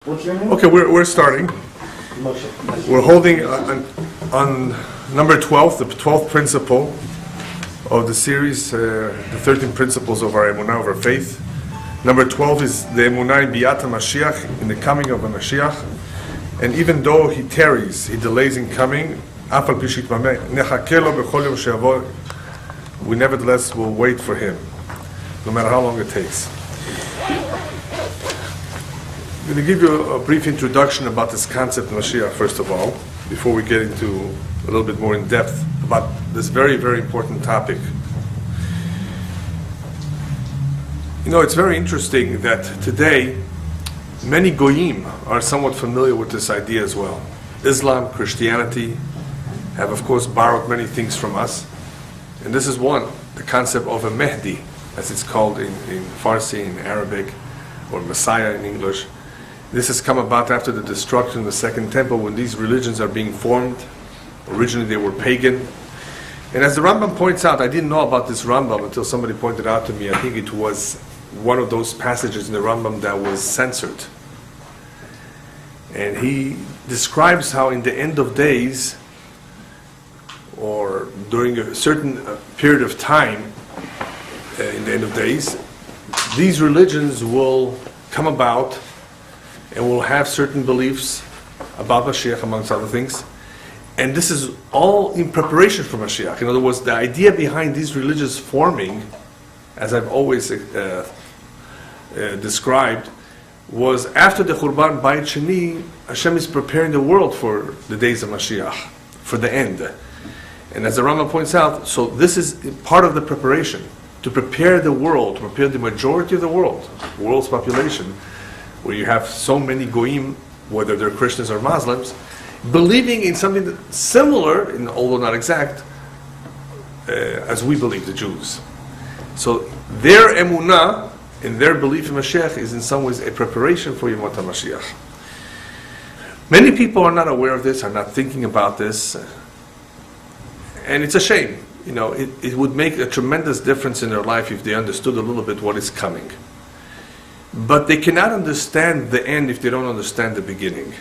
What's your name? Okay, we're starting. Moshe. We're holding on number 12, the 12th principle of the series, the 13 principles of our emunah, of our faith. Number 12 is the emunah in Biat HaMashiach, in the coming of a Mashiach. And even though he tarries, he delays in coming, we nevertheless will wait for him, no matter how long it takes. I'm going to give you a brief introduction about this concept of Mashiach, first of all, before we get into a little bit more in depth about this very, very important topic. You know, it's very interesting that today many goyim are somewhat familiar with this idea as well. Islam, Christianity have, of course, borrowed many things from us. And this is one, the concept of a Mehdi, as it's called in Farsi, in Arabic, or Messiah in English. This has come about after the destruction of the Second Temple, when these religions are being formed. Originally they were pagan. And as the Rambam points out, I didn't know about this Rambam until somebody pointed out to me. I think it was one of those passages in the Rambam that was censored. And he describes how in the end of days, or during a certain period of time, in the end of days, these religions will come about and will have certain beliefs about Mashiach, amongst other things. And this is all in preparation for Mashiach. In other words, the idea behind these religions forming, as I've always described, was after the Churban Bayit Sheni, Hashem is preparing the world for the days of Mashiach, for the end. And as the Rambam points out, so this is part of the preparation, to prepare the world, to prepare the majority of the world's population, where you have so many goyim, whether they're Christians or Muslims, believing in something that's similar, although not exact, as we believe, the Jews. So their emunah, and their belief in Mashiach, is in some ways a preparation for Yemot HaMashiach. Many people are not aware of this, are not thinking about this, and it's a shame. You know, it would make a tremendous difference in their life if they understood a little bit what is coming. But they cannot understand the end if they don't understand the beginning.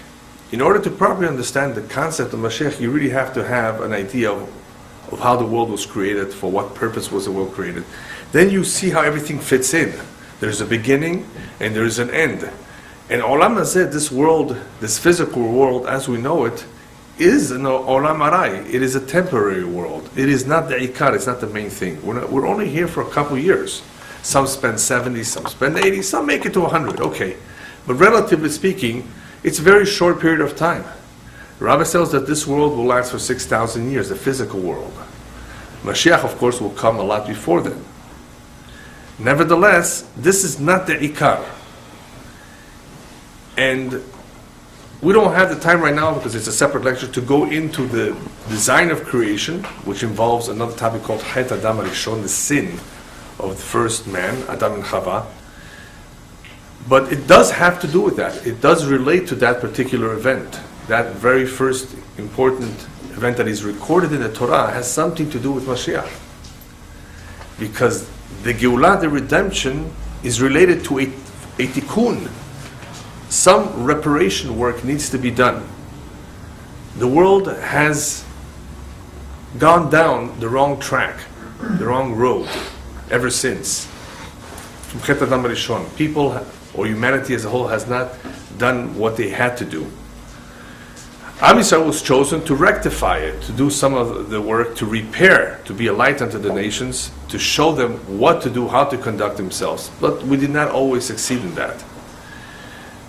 In order to properly understand the concept of Mashiach, you really have to have an idea of how the world was created, for what purpose was the world created. Then you see how everything fits in. There's a beginning and there's an end. And Olam Hazeh, this world, this physical world as we know it, is an Olam Arai. It is a temporary world. It is not the Ikar, it's not the main thing. We're only here for a couple years. Some spend 70, some spend 80, some make it to 100, okay. But relatively speaking, it's a very short period of time. The Rabbi tells that this world will last for 6,000 years, the physical world. Mashiach, of course, will come a lot before then. Nevertheless, this is not the Ikar. And we don't have the time right now, because it's a separate lecture, to go into the design of creation, which involves another topic called Het Adam HaRishon, the sin of the first man, Adam and Chava. But it does have to do with that. It does relate to that particular event. That very first important event that is recorded in the Torah has something to do with Mashiach. Because the Geulah, the redemption, is related to a tikkun. Some reparation work needs to be done. The world has gone down the wrong track, the wrong road, ever since. From Het Adam HaRishon, people, or humanity as a whole, has not done what they had to do. Am Yisrael was chosen to rectify it, to do some of the work, to repair, to be a light unto the nations, to show them what to do, how to conduct themselves. But we did not always succeed in that.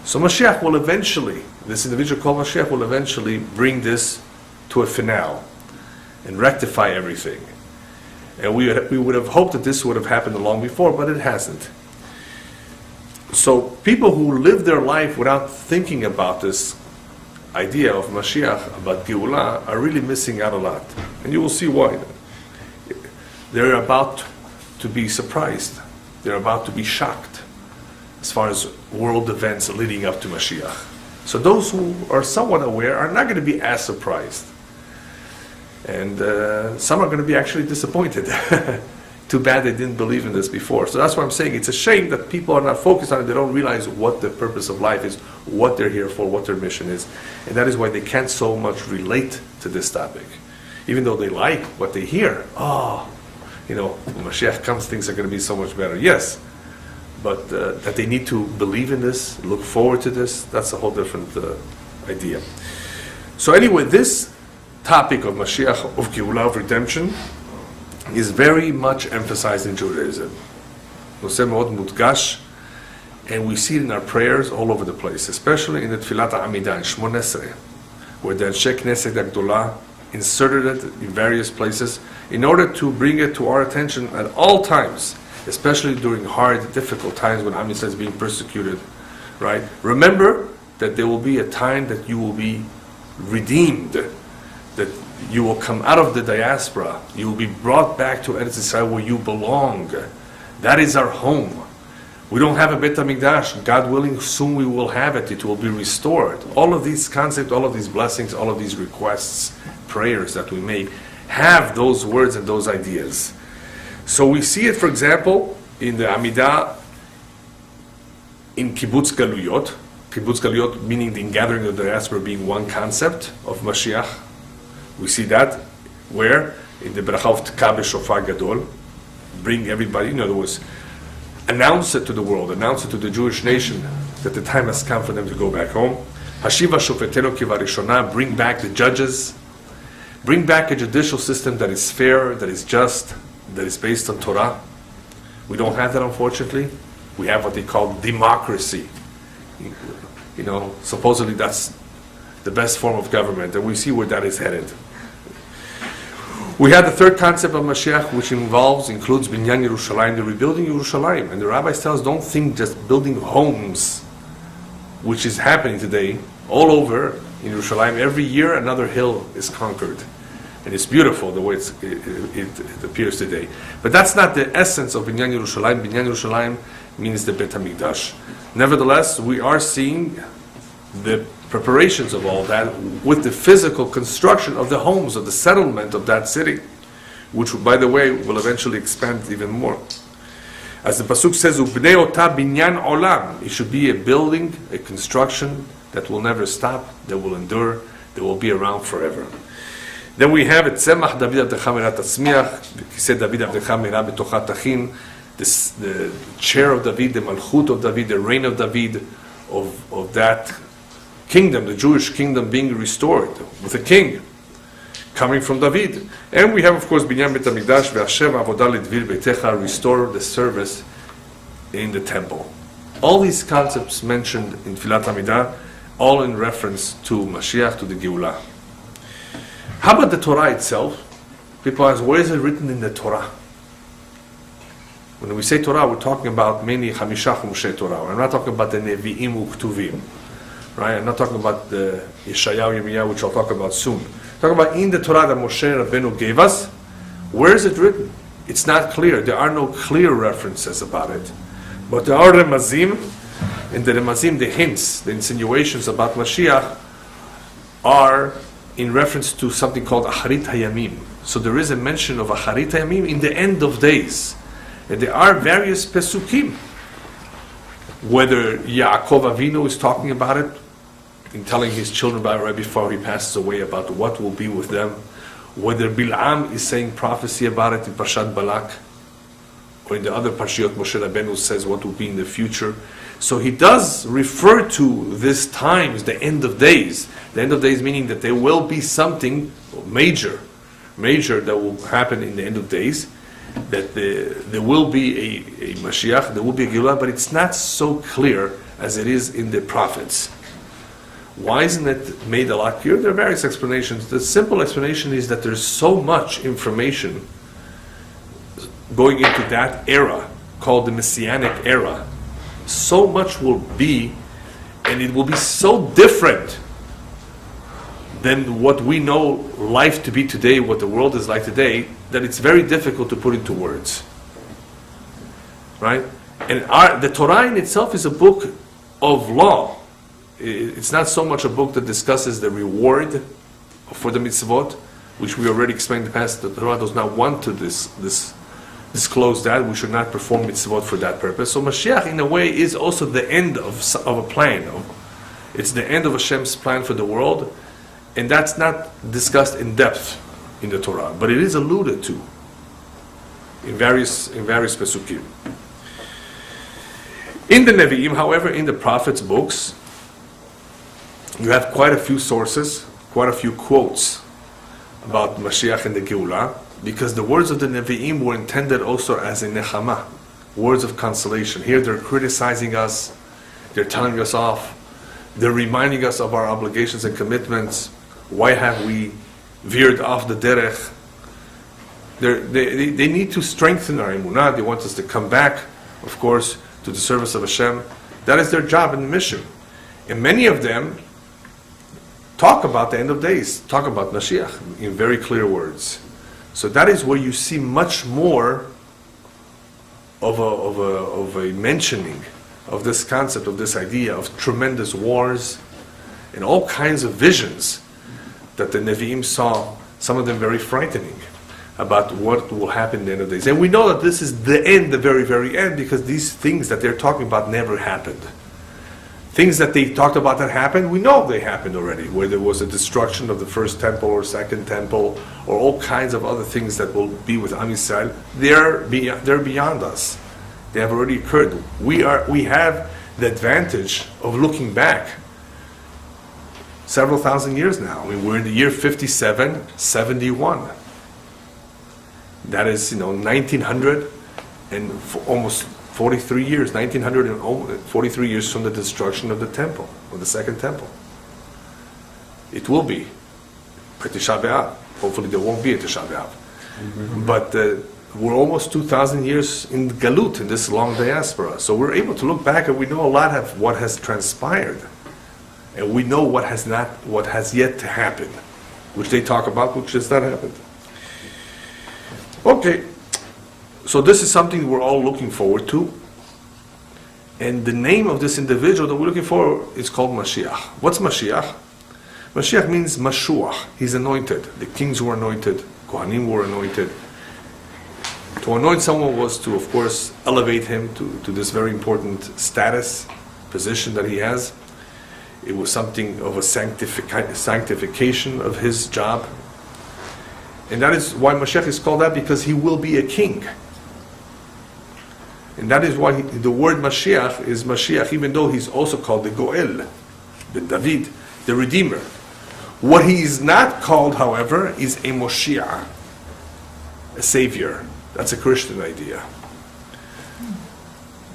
So Mashiach will eventually, this individual called Mashiach will eventually bring this to a finale and rectify everything. And we would have hoped that this would have happened long before, but it hasn't. So people who live their life without thinking about this idea of Mashiach, about Geulah, are really missing out a lot. And you will see why. They're about to be surprised. They're about to be shocked as far as world events leading up to Mashiach. So those who are somewhat aware are not going to be as surprised. And some are going to be actually disappointed too bad they didn't believe in this before. So that's why I'm saying it's a shame that people are not focused on it. They don't realize what the purpose of life is, what they're here for, what their mission is. And that is why they can't so much relate to this topic. Even though they like what they hear. Oh, you know, when Mashiach comes, things are going to be so much better. Yes, but that they need to believe in this, look forward to this, that's a whole different idea. So anyway, this topic of Mashiach, of Geulah, of redemption, is very much emphasized in Judaism. Noseh מאוד mudgash, and we see it in our prayers all over the place, especially in the Tfilat HaAmidah in Shmon Esrei, where the Anshe Knesset HaGdolah inserted it in various places in order to bring it to our attention at all times, especially during hard, difficult times when Am Yisrael is being persecuted. Right? Remember that there will be a time that you will be redeemed, that you will come out of the diaspora, you will be brought back to Eretz Yisrael where you belong. That is our home. We don't have a Beit HaMikdash. God willing, soon we will have it. It will be restored. All of these concepts, all of these blessings, all of these requests, prayers that we make, have those words and those ideas. So we see it, for example, in the Amidah in Kibbutz Galuyot. Kibbutz Galuyot meaning the ingathering of the diaspora being one concept of Mashiach. We see that where? In the Bracha of Tkah B'Shofar Gadol. Bring everybody, in other words, announce it to the world, announce it to the Jewish nation that the time has come for them to go back home. Hashiva Shofetenu Kivarishona, bring back the judges. Bring back a judicial system that is fair, that is just, that is based on Torah. We don't have that, unfortunately. We have what they call democracy. You know, supposedly that's the best form of government, and we see where that is headed. We have the third concept of Mashiach, which includes Binyan Yerushalayim, the rebuilding Yerushalayim. And the rabbis tell us, don't think just building homes, which is happening today all over in Yerushalayim. Every year another hill is conquered. And it's beautiful the way it appears today. But that's not the essence of Binyan Yerushalayim. Binyan Yerushalayim means the Beit HaMikdash. Nevertheless, we are seeing the preparations of all that with the physical construction of the homes, of the settlement of that city, which, by the way, will eventually expand even more. As the Pasuk says, Ubnei ota binyan olam, it should be a building, a construction that will never stop, that will endure, that will be around forever. Then we have it, Tzemach David Avdecha Merat Tzmiach, Kiseh David Avdecha Merat Betocha Tachin, the chair of David, the Malchut of David, the reign of David, of that kingdom, the Jewish kingdom being restored with a king coming from David. And we have, of course, Binyan Bet HaMikdash, Ve'ashem Avodah Lidvir Beitecha, restore the service in the temple. All these concepts mentioned in Tfilat HaMidah, all in reference to Mashiach, to the Geulah. How about the Torah itself? People ask, where is it written in the Torah? When we say Torah, we're talking about mainly Chamisha Chumshei Torah. I'm not talking about the Nevi'im Uktuvim. Right? I'm not talking about the Yeshayahu, Yirmiyahu, which I'll talk about soon. I'm talking about in the Torah that Moshe Rabbeinu gave us. Where is it written? It's not clear. There are no clear references about it. But there are remazim. In the remazim, the hints, the insinuations about Mashiach are in reference to something called Acharit Hayamim. So there is a mention of Acharit Hayamim in the end of days. And there are various Pesukim. Whether Yaakov Avinu is talking about it, in telling his children about it right before he passes away, about what will be with them. Whether Bil'am is saying prophecy about it in Parshat Balak, or in the other Parshiot, Moshe Rabbeinu says what will be in the future. So he does refer to this time as the end of days. The end of days meaning that there will be something major that will happen in the end of days. That there will be a Mashiach, there will be a Geulah, but it's not so clear as it is in the prophets. Why isn't it made a lot clearer? There are various explanations. The simple explanation is that there's so much information going into that era, called the Messianic era. So much will be, and it will be so different than what we know life to be today, what the world is like today, that it's very difficult to put into words. Right? And the Torah in itself is a book of law. It's not so much a book that discusses the reward for the mitzvot, which we already explained in the past. The Torah does not want to disclose that. We should not perform mitzvot for that purpose. So Mashiach, in a way, is also the end of a plan. It's the end of Hashem's plan for the world, and that's not discussed in depth in the Torah, but it is alluded to in various pesukim. In the Nevi'im, however, in the prophets' books, you have quite a few sources, quite a few quotes about Mashiach and the Geulah, because the words of the Nevi'im were intended also as a nechama, words of consolation. Here they're criticizing us, they're telling us off, they're reminding us of our obligations and commitments. Why have we veered off the derech? They need to strengthen our emunah. They want us to come back, of course, to the service of Hashem. That is their job and mission. And many of them talk about the end of days, talk about Mashiach in very clear words. So that is where you see much more of a mentioning of this concept, of this idea of tremendous wars and all kinds of visions that the Nevi'im saw, some of them very frightening, about what will happen in the end of days. And we know that this is the end, the very, very end, because these things that they're talking about never happened. Things that they talked about that happened, we know they happened already, where there was a destruction of the first temple or second temple, or all kinds of other things that will be with Am Yisrael. They're beyond us. They have already occurred. We have the advantage of looking back several thousand years now. I mean, we're in the year 5771. That is, 1900 and almost 43 years, 1943 years from the destruction of the temple, of the second temple. It will be by Tisha B'Av. Hopefully there won't be a Tisha B'Av. Mm-hmm. But we're almost 2,000 years in Galut, in this long diaspora. So we're able to look back and we know a lot of what has transpired. And we know what has yet to happen, which they talk about, which has not happened. Okay, so this is something we're all looking forward to. And the name of this individual that we're looking for is called Mashiach. What's Mashiach? Mashiach means Mashuach. He's anointed. The kings were anointed. Kohanim were anointed. To anoint someone was to, of course, elevate him to this very important status, position that he has. It was something of a sanctification of his job. And that is why Mashiach is called that, because he will be a king. And that is why the word Mashiach is Mashiach, even though he's also called the Goel, the David, the Redeemer. What he is not called, however, is a Moshiach, a Savior. That's a Christian idea.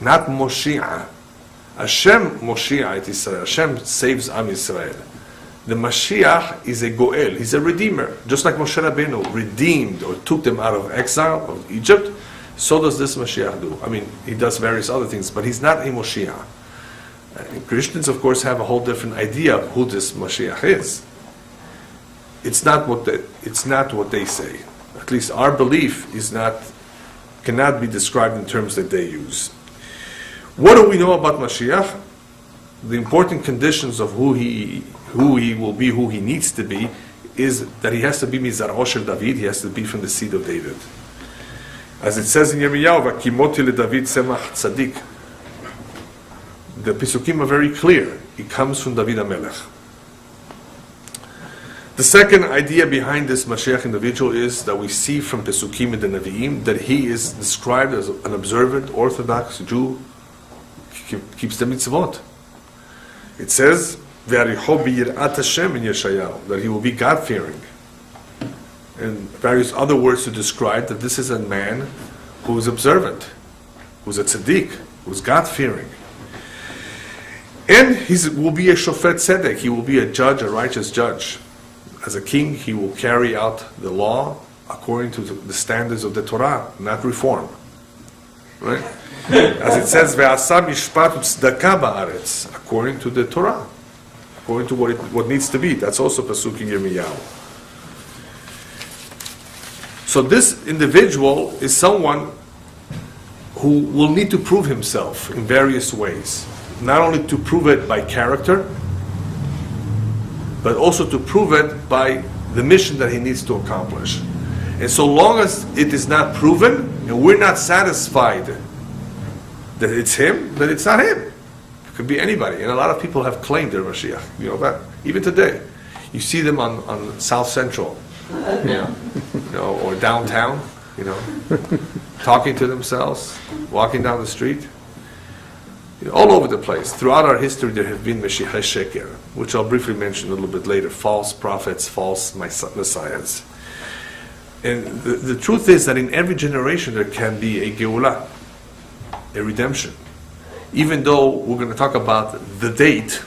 Not Moshiach. Hashem Moshiach et Israel. Hashem saves Am Yisrael. The Mashiach is a Goel. He's a Redeemer. Just like Moshe Rabbeinu redeemed or took them out of exile of Egypt, so does this Mashiach do. I mean, he does various other things, but he's not a Moshiach. Christians, of course, have a whole different idea of who this Mashiach is. It's not what they say. At least our belief cannot be described in terms that they use. What do we know about Mashiach? The important conditions of who he will be, who he needs to be, is that he has to be Mizar'o shel David, he has to be from the seed of David. As it says in Yirmiyahu, Vakimoti leDavid semach tzadik. The Pesukim are very clear. He comes from David HaMelech. The second idea behind this Mashiach individual is that we see from Pesukim and the Nevi'im that he is described as an observant, orthodox Jew, keeps the mitzvot. It says, Ve'aricho b'yirat Hashem in Yeshayahu, that he will be God-fearing. And various other words to describe that this is a man who is observant, who's a tzaddik, who's God-fearing. And he will be a shofet tzedek, he will be a judge, a righteous judge. As a king, he will carry out the law according to the standards of the Torah, not reform. Right? As it says, Ve'asa mishpat u'tzedakah ba'aretz, according to the Torah, according to what needs to be. That's also Pasuk in Yirmiyahu. So this individual is someone who will need to prove himself in various ways. Not only to prove it by character, but also to prove it by the mission that he needs to accomplish. And so long as it is not proven, and we're not satisfied that it's him, then it's not him. It could be anybody. And a lot of people have claimed they're Mashiach. You know that? Even today. You see them on South Central, or downtown, talking to themselves, walking down the street. All over the place. Throughout our history, there have been Mashiach Sheker, which I'll briefly mention a little bit later. False prophets, false messiahs. And the truth is that in every generation there can be a Geulah, a redemption. Even though we're going to talk about the date,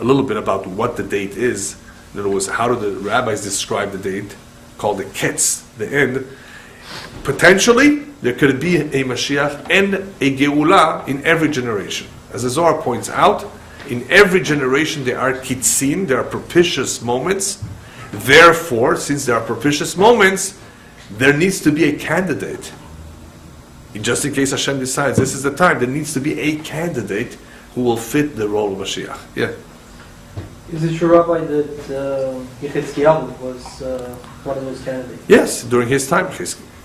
a little bit about what the date is. In other words, how do the rabbis describe the date, called the Ketz, the end. Potentially, there could be a Mashiach and a Geulah in every generation. As the Zohar points out, in every generation there are kitzin, there are propitious moments. Therefore, since there are propitious moments, there needs to be a candidate. Just in case Hashem decides this is the time, there needs to be a candidate who will fit the role of Mashiach. Yeah. Is it true, Rabbi, that Yechezkiyahu was one of those candidates? Yes, during his time.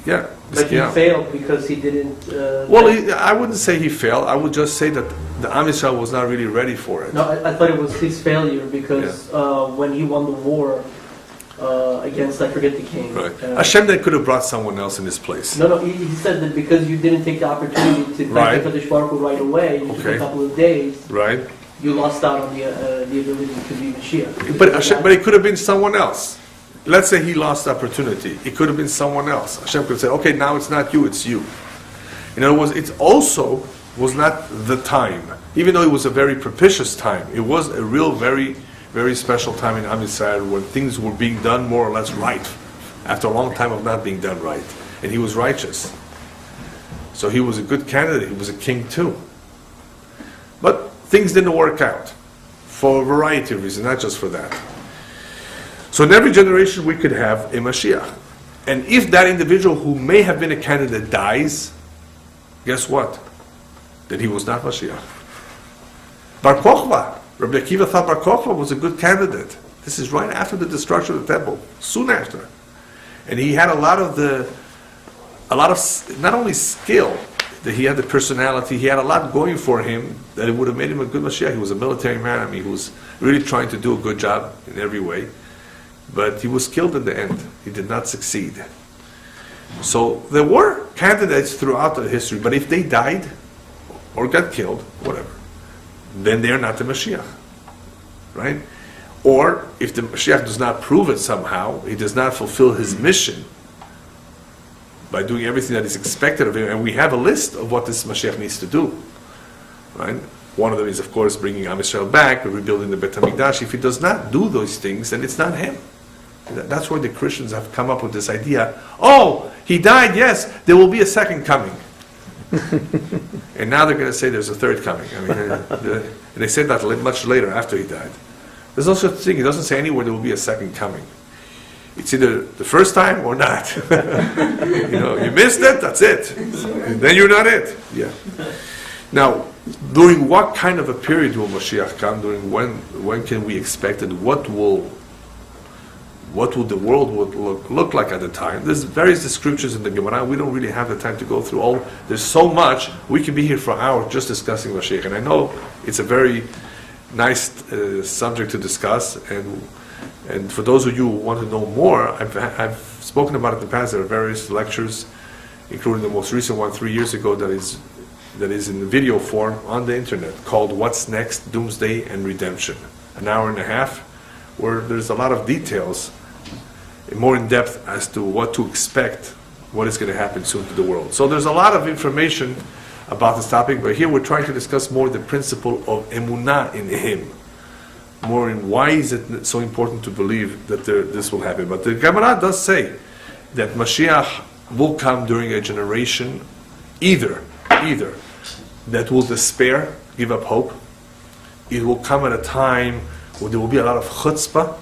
Yeah. But he failed because he didn't... I wouldn't say he failed. I would just say that the Am Yisrael was not really ready for it. No, I thought it was his failure because when he won the war against, I forget the king. Right. Hashem then could have brought someone else in his place. No, he said that because you didn't take the opportunity to thank the Kadosh Baruch Hu right away, you took a couple of days, right? You lost out on the ability to be Mashiach. But it could have been someone else. Let's say he lost the opportunity. It could have been someone else. Hashem could say, okay, now it's not you, it's you. In other words, it also was not the time. Even though it was a very propitious time, it was a real, very, very special time in Am Yisrael when things were being done more or less right, after a long time of not being done right. And he was righteous. So he was a good candidate. He was a king too. But things didn't work out for a variety of reasons, not just for that. So in every generation we could have a Mashiach. And if that individual who may have been a candidate dies, guess what? Then he was not Mashiach. Bar Kochba, Rabbi Akiva thought Bar Kochba was a good candidate. This is right after the destruction of the temple, soon after. And he had a lot of not only skill, that he had the personality, he had a lot going for him that it would have made him a good Mashiach. He was a military man, he was really trying to do a good job in every way. But he was killed in the end. He did not succeed. So there were candidates throughout the history, but if they died or got killed, whatever, then they're not the Mashiach. Right? Or if the Mashiach does not prove it somehow, he does not fulfill his mission by doing everything that is expected of him, and we have a list of what this Mashiach needs to do. Right? One of them is, of course, bringing Am Yisrael back, rebuilding the Beit HaMikdash. If he does not do those things, then it's not him. That's why the Christians have come up with this idea, oh, he died, yes, there will be a second coming. And now they're going to say there's a third coming. I mean, they said that much later after he died. There's no such thing. It doesn't say anywhere there will be a second coming. It's either the first time or not. You missed it, that's it. And then you're not it. Yeah. Now, during what kind of a period will Mashiach come? During when can we expect it? What will the world look like at the time? There's various descriptions in the Gemara. We don't really have the time to go through all. There's so much. We can be here for hours just discussing Mashiach. And I know it's a very nice subject to discuss. And for those of you who want to know more, I've spoken about it in the past. There are various lectures, including the most recent one 3 years ago that is in video form on the internet, called What's Next? Doomsday and Redemption. An hour and a half, where there's a lot of details, more in depth as to what to expect, what is going to happen soon to the world. So there's a lot of information about this topic, but here we're trying to discuss more the principle of emunah in Him. More in why is it so important to believe that this will happen. But the Gemara does say that Mashiach will come during a generation either that will despair, give up hope. It will come at a time where there will be a lot of chutzpah,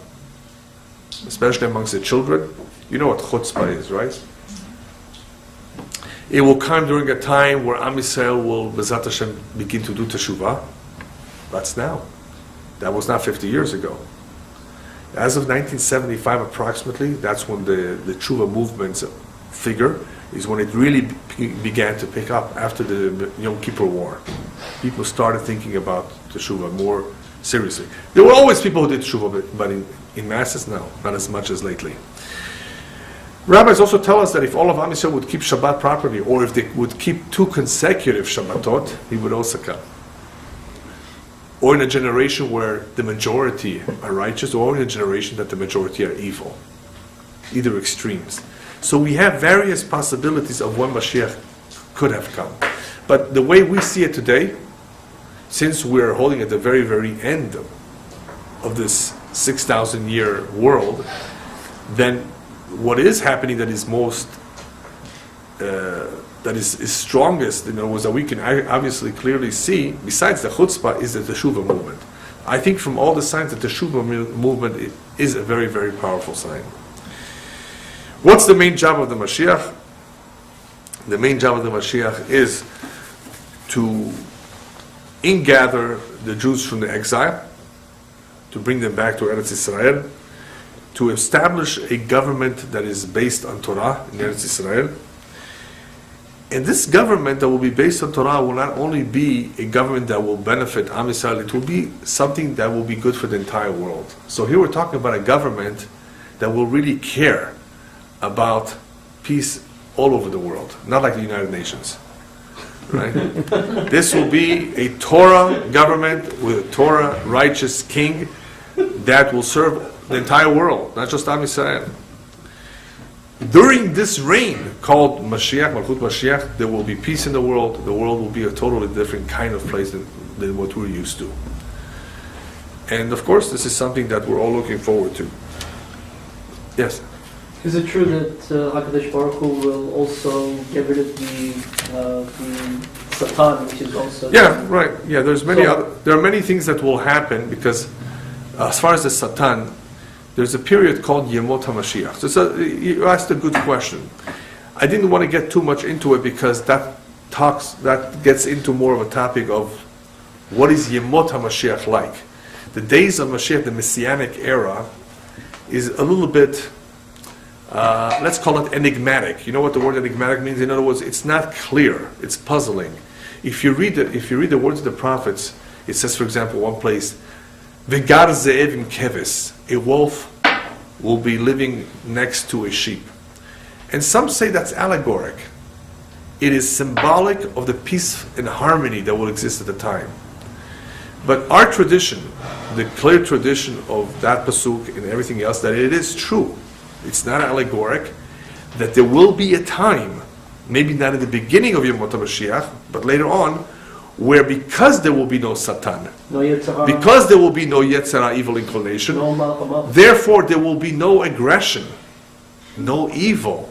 especially amongst the children. You know what chutzpah is, right? It will come during a time where Am Yisrael will, B'ezrat Hashem, begin to do teshuvah. That's now. That was not 50 years ago. As of 1975 approximately, that's when the Tshuva movement's figure is when it really began to pick up after the Yom Kippur War. People started thinking about Teshuvah more seriously. There were always people who did Teshuvah, but in masses, no, not as much as lately. Rabbis also tell us that if all of Am Yisrael would keep Shabbat properly, or if they would keep 2 consecutive Shabbatot, he would also come. Or in a generation where the majority are righteous, or in a generation that the majority are evil. Either extremes. So we have various possibilities of when Mashiach could have come. But the way we see it today, since we're holding at the very, very end of this 6,000-year world, then what is happening that is most, that is strongest, was that we can obviously clearly see, besides the chutzpah, is the Teshuvah movement. I think from all the signs that the Teshuvah movement is a very, very powerful sign. What's the main job of the Mashiach? The main job of the Mashiach is to ingather the Jews from the exile, to bring them back to Eretz Yisrael, to establish a government that is based on Torah in Eretz Yisrael. And this government that will be based on Torah will not only be a government that will benefit Am Yisrael, it will be something that will be good for the entire world. So here we're talking about a government that will really care about peace all over the world, not like the United Nations. Right? This will be a Torah government with a Torah righteous king that will serve the entire world, not just Am Yisrael. During this reign called Mashiach, Malchut Mashiach, there will be peace in the world. The world will be a totally different kind of place than what we're used to. And of course, this is something that we're all looking forward to. Yes? Is it true that HaKadosh Baruch Hu will also get rid of the Satan, which is also... Yeah, right. Yeah, there are many things that will happen because as far as the Satan, there's a period called Yemot HaMashiach. So you asked a good question. I didn't want to get too much into it because that gets into more of a topic of what is Yemot HaMashiach like. The days of Mashiach, the Messianic era, is a little bit, let's call it enigmatic. You know what the word enigmatic means? In other words, it's not clear. It's puzzling. If you read the words of the prophets, it says, for example, one place, V'gar ze'ev im keves, a wolf will be living next to a sheep. And some say that's allegoric. It is symbolic of the peace and harmony that will exist at the time. But our tradition, the clear tradition of that pasuk and everything else, that it is true, it's not allegoric, that there will be a time, maybe not at the beginning of Yemot HaMashiach, but later on, where because there will be no Satan, because there will be no Yetzirah, evil inclination, therefore there will be no aggression, no evil.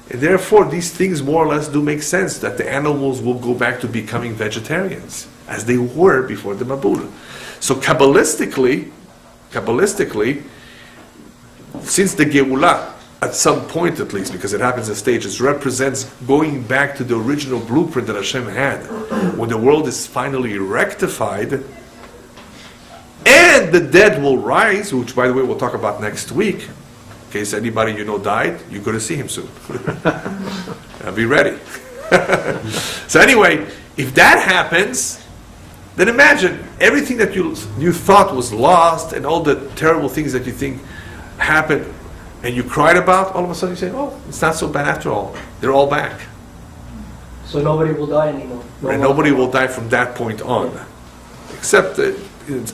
And therefore these things more or less do make sense, that the animals will go back to becoming vegetarians, as they were before the Mabul. So Kabbalistically, since the Geulah, at some point at least, because it happens in stages, represents going back to the original blueprint that Hashem had, when the world is finally rectified, and the dead will rise, which by the way we'll talk about next week. In case anybody you know died, you're going to see him soon. Be ready. So anyway, if that happens, then imagine everything that you thought was lost and all the terrible things that you think happened and you cried about, all of a sudden you say, oh, it's not so bad after all. They're all back. So nobody will die anymore. And nobody will die from that point on. Except that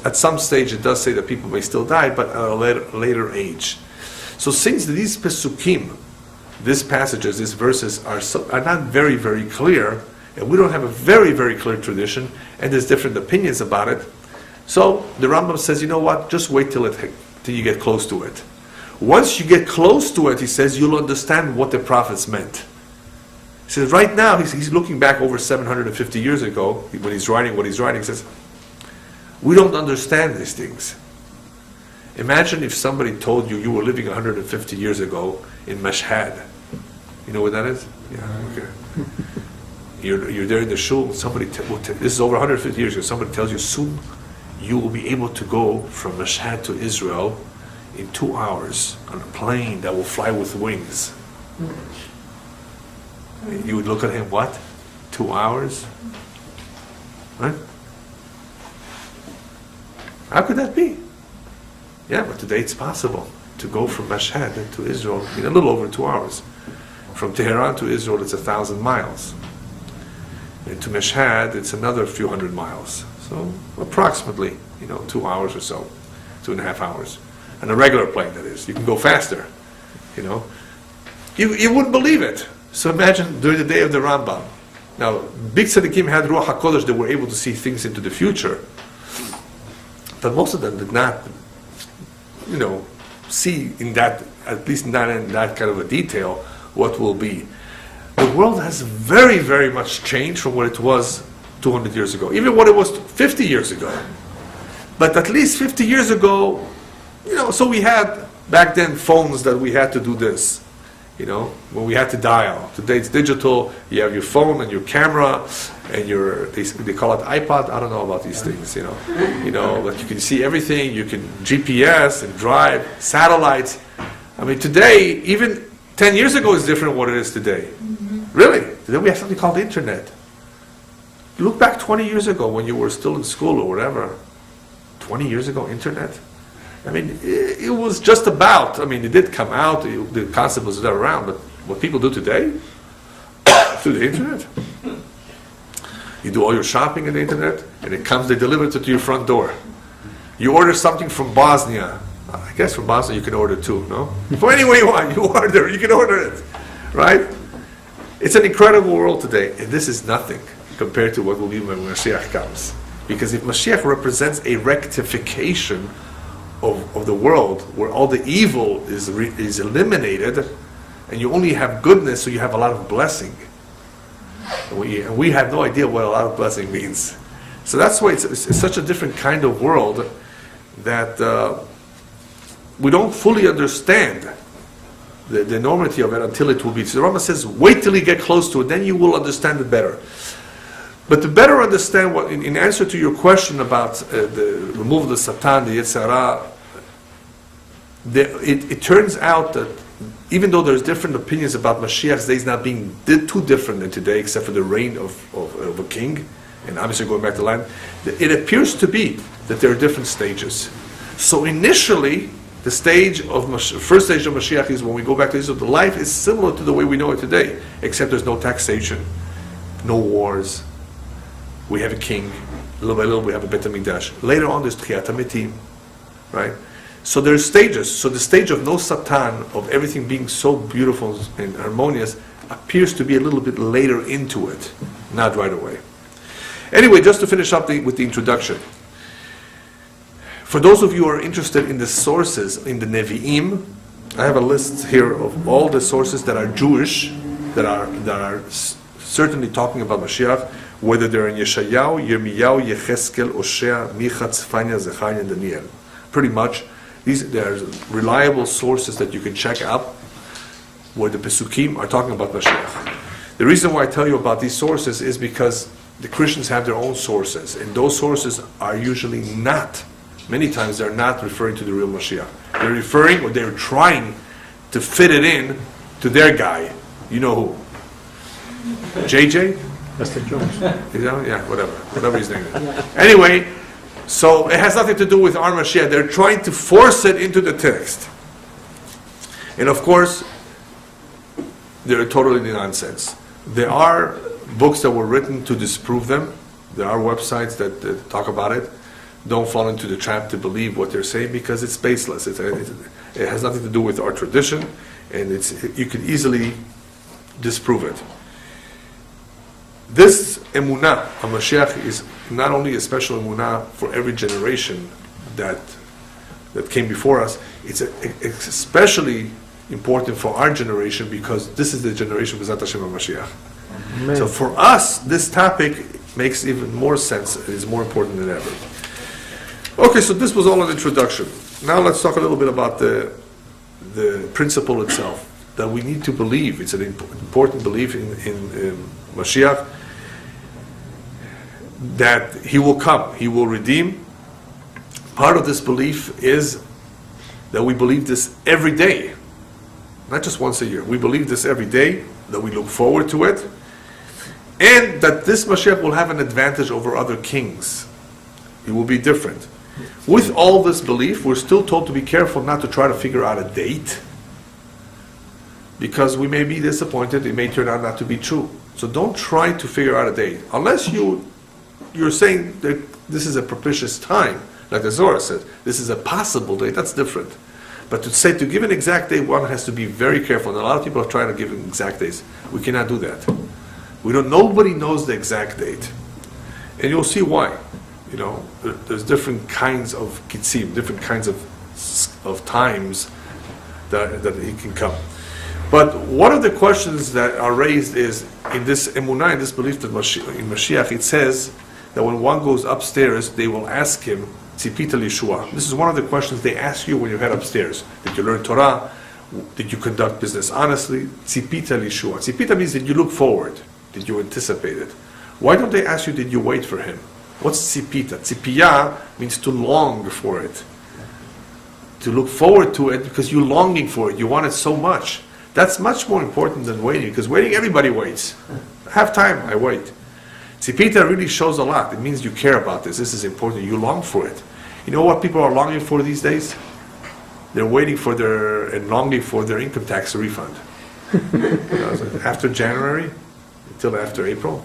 at some stage it does say that people may still die, but at a later age. So since these pesukim, these passages, these verses are not very, very clear, and we don't have a very, very clear tradition, and there's different opinions about it, so the Rambam says, you know what, just wait till you get close to it. Once you get close to it, he says, you'll understand what the prophets meant. He says, right now, he's looking back over 750 years ago, when he's writing what he's writing, he says, we don't understand these things. Imagine if somebody told you were living 150 years ago in Mashhad. You know what that is? Yeah, okay. You're there in the shul, somebody, this is over 150 years ago, somebody tells you, soon you will be able to go from Mashhad to Israel in 2 hours on a plane that will fly with wings. You would look at him, what? 2 hours? Right? How could that be? Yeah, but today it's possible to go from Mashhad to Israel in a little over 2 hours. From Tehran to Israel, it's 1,000 miles. And to Mashhad, it's another few hundred miles. So approximately, 2 hours or so, 2.5 hours. And a regular plane, that is. You can go faster, You wouldn't believe it. So imagine during the day of the Rambam. Now, big tzaddikim had Ruach HaKodesh, they were able to see things into the future. But most of them did not, see in that, at least not in that kind of a detail, what will be. The world has very, very much changed from what it was 200 years ago, even what it was 50 years ago. But at least 50 years ago, so we had back then phones that we had to do this, when we had to dial. Today it's digital, you have your phone and your camera and they call it iPod, I don't know about these things, but you can see everything, you can GPS and drive, satellites. I mean, today, even 10 years ago is different what it is today. Really? Today we have something called the internet. Look back 20 years ago when you were still in school or whatever. 20 years ago, internet? I mean, it was just about, it did come out, the concept was there around, but what people do today, through the internet. You do all your shopping on the internet, and they deliver it to your front door. You order something from Bosnia. I guess from Bosnia you can order too, no? From anywhere you want, you can order it, right? It's an incredible world today, and this is nothing compared to what will be when Mashiach comes. Because if Mashiach represents a rectification of the world, where all the evil is eliminated, and you only have goodness, so you have a lot of blessing. And we have no idea what a lot of blessing means. So that's why it's such a different kind of world that we don't fully understand the enormity of it until it will be. So the Rambam says, wait till you get close to it, then you will understand it better. But to better understand what, in answer to your question about the removal of the Satan, the Yetzer Hara, it turns out that even though there's different opinions about Mashiach's days not being too different than today, except for the reign of a king, and obviously going back to land, it appears to be that there are different stages. So initially, the first stage of Mashiach is when we go back to Israel, the life is similar to the way we know it today, except there's no taxation, no wars. We have a king, little by little we have a Bet HaMikdash. Later on there's Tchiyat HaMetim, right? So there's stages. So the stage of no Satan, of everything being so beautiful and harmonious, appears to be a little bit later into it, not right away. Anyway, just to finish up with the introduction. For those of you who are interested in the sources in the Nevi'im, I have a list here of all the sources that are Jewish, that are certainly talking about Mashiach, whether they're in Yeshayahu, Yirmiyahu, Yecheskel, Osea, Micha, Tzefania, Zechariah, and Daniel. Pretty much, there are reliable sources that you can check out where the Pesukim are talking about Mashiach. The reason why I tell you about these sources is because the Christians have their own sources, and those sources are usually not, many times they're not referring to the real Mashiach. They're referring, or they're trying to fit it in to their guy. You know who? JJ? Mr. Jones. Yeah, whatever his name is. Anyway, so it has nothing to do with our Mashiach. They're trying to force it into the text. And of course, they're totally nonsense. There are books that were written to disprove them. There are websites that talk about it. Don't fall into the trap to believe what they're saying because it's baseless. It has nothing to do with our tradition, and you can easily disprove it. This emunah, HaMashiach, is not only a special emunah for every generation that came before us, it's especially important for our generation because this is the generation of B'ezrat Hashem HaMashiach. So for us, this topic makes even more sense. It is more important than ever. Okay, so this was all an introduction. Now let's talk a little bit about the principle itself, that we need to believe. It's an important belief in Mashiach, that he will come, he will redeem, part of this belief is that we believe this every day, not just once a year. We believe this every day, that we look forward to it, and that this Mashiach will have an advantage over other kings. It will be different. With all this belief, we're still told to be careful not to try to figure out a date, because we may be disappointed. It may turn out not to be true. So don't try to figure out a date. Unless you're saying that this is a propitious time, like the Zohar says, this is a possible date, that's different. But to give an exact date, one has to be very careful. And a lot of people are trying to give exact dates. We cannot do that. Nobody knows the exact date. And you'll see why. There's different kinds of kitzim, different kinds of times that he can come. But one of the questions that are raised is, in this emunah, in this belief that in Mashiach, it says that when one goes upstairs, they will ask him, Tzipita Lishua. This is one of the questions they ask you when you head upstairs. Did you learn Torah? Did you conduct business honestly? Tzipita Lishua. Tzipita means did you look forward? Did you anticipate it? Why don't they ask you, did you wait for him? What's tzipita? Tzipiya means to long for it. To look forward to it because you're longing for it. You want it so much. That's much more important than waiting, because waiting, everybody waits. I have time, I wait. Tzipita really shows a lot. It means you care about this. This is important. You long for it. You know what people are longing for these days? They're waiting for and longing for their income tax refund. After January, until after April,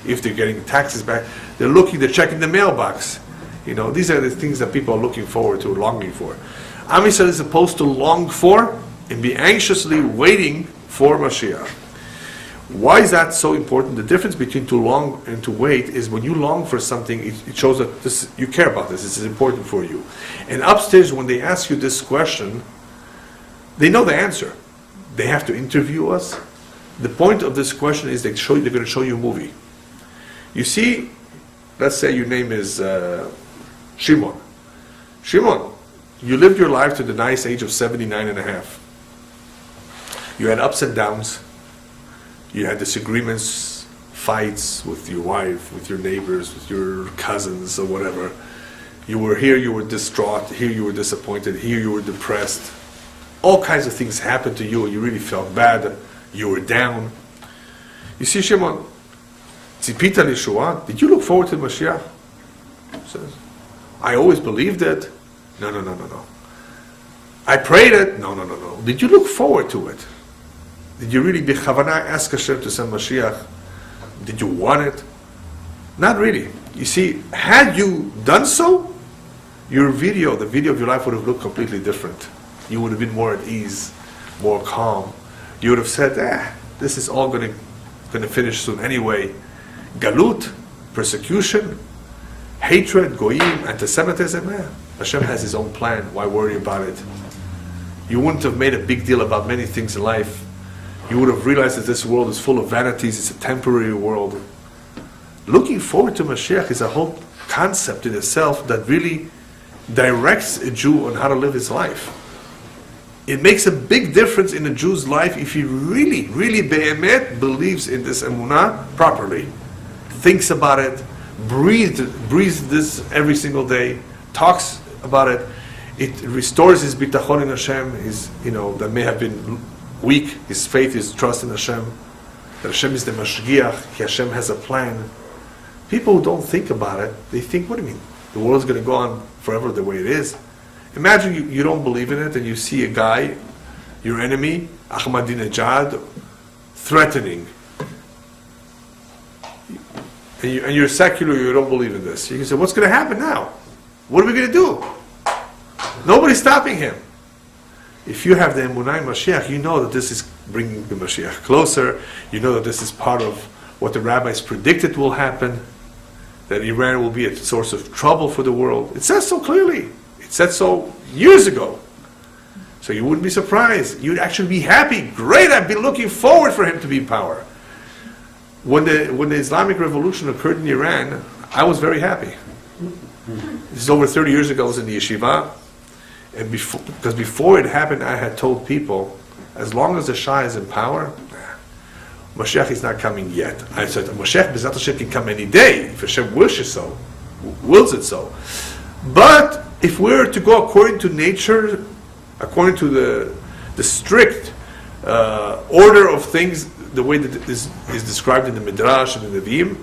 if they're getting taxes back, they're checking the mailbox. These are the things that people are looking forward to, longing for. Am Yisrael is supposed to long for and be anxiously waiting for Mashiach. Why is that so important? The difference between to long and to wait is when you long for something, it shows that you care about this. This is important for you. And upstairs, when they ask you this question, they know the answer. They have to interview us. The point of this question is they're going to show you a movie. You see, let's say your name is Shimon. Shimon, you lived your life to the nice age of 79 and a half. You had ups and downs. You had disagreements, fights with your wife, with your neighbors, with your cousins, or whatever. You were here, you were distraught. Here you were disappointed. Here you were depressed. All kinds of things happened to you, and you really felt bad. You were down. You see, Shimon, Tzipita Lishua, did you look forward to Mashiach? He says, I always believed it. No. I prayed it. No. Did you look forward to it? Did you really b'chavana ask Hashem to send Mashiach? Did you want it? Not really. You see, had you done so, the video of your life would have looked completely different. You would have been more at ease, more calm. You would have said, this is all going to finish soon anyway. Galut, persecution, hatred, goyim, anti-Semitism, Hashem has His own plan. Why worry about it? You wouldn't have made a big deal about many things in life. You would have realized that this world is full of vanities. It's a temporary world. Looking forward to Mashiach is a whole concept in itself that really directs a Jew on how to live his life. It makes a big difference in a Jew's life if he really, really be'emet believes in this emunah properly, thinks about it, breathes this every single day, talks about it. It restores his bitachon in Hashem, that may have been weak, his faith, his trust in Hashem, that Hashem is the mashgiach, Hashem has a plan. People who don't think about it, they think, what do you mean? The world is going to go on forever the way it is. Imagine you don't believe in it and you see a guy, your enemy, Ahmadinejad, threatening. And you're secular, you don't believe in this. You can say, what's going to happen now? What are we going to do? Nobody's stopping him. If you have the emunah in Mashiach, you know that this is bringing the Mashiach closer. You know that this is part of what the rabbis predicted will happen, that Iran will be a source of trouble for the world. It says so clearly. It said so years ago. So you wouldn't be surprised. You'd actually be happy. Great, I've been looking forward for him to be in power. When the Islamic Revolution occurred in Iran, I was very happy. This is over 30 years ago. I was in the yeshiva. And because before it happened, I had told people, as long as the Shah is in power, Mashiach is not coming yet. I said, Mashiach B'ezrat Hashem can come any day, if Hashem wills it so. But if we're to go according to nature, according to the strict order of things, the way that is described in the Midrash and in the Nevi'im,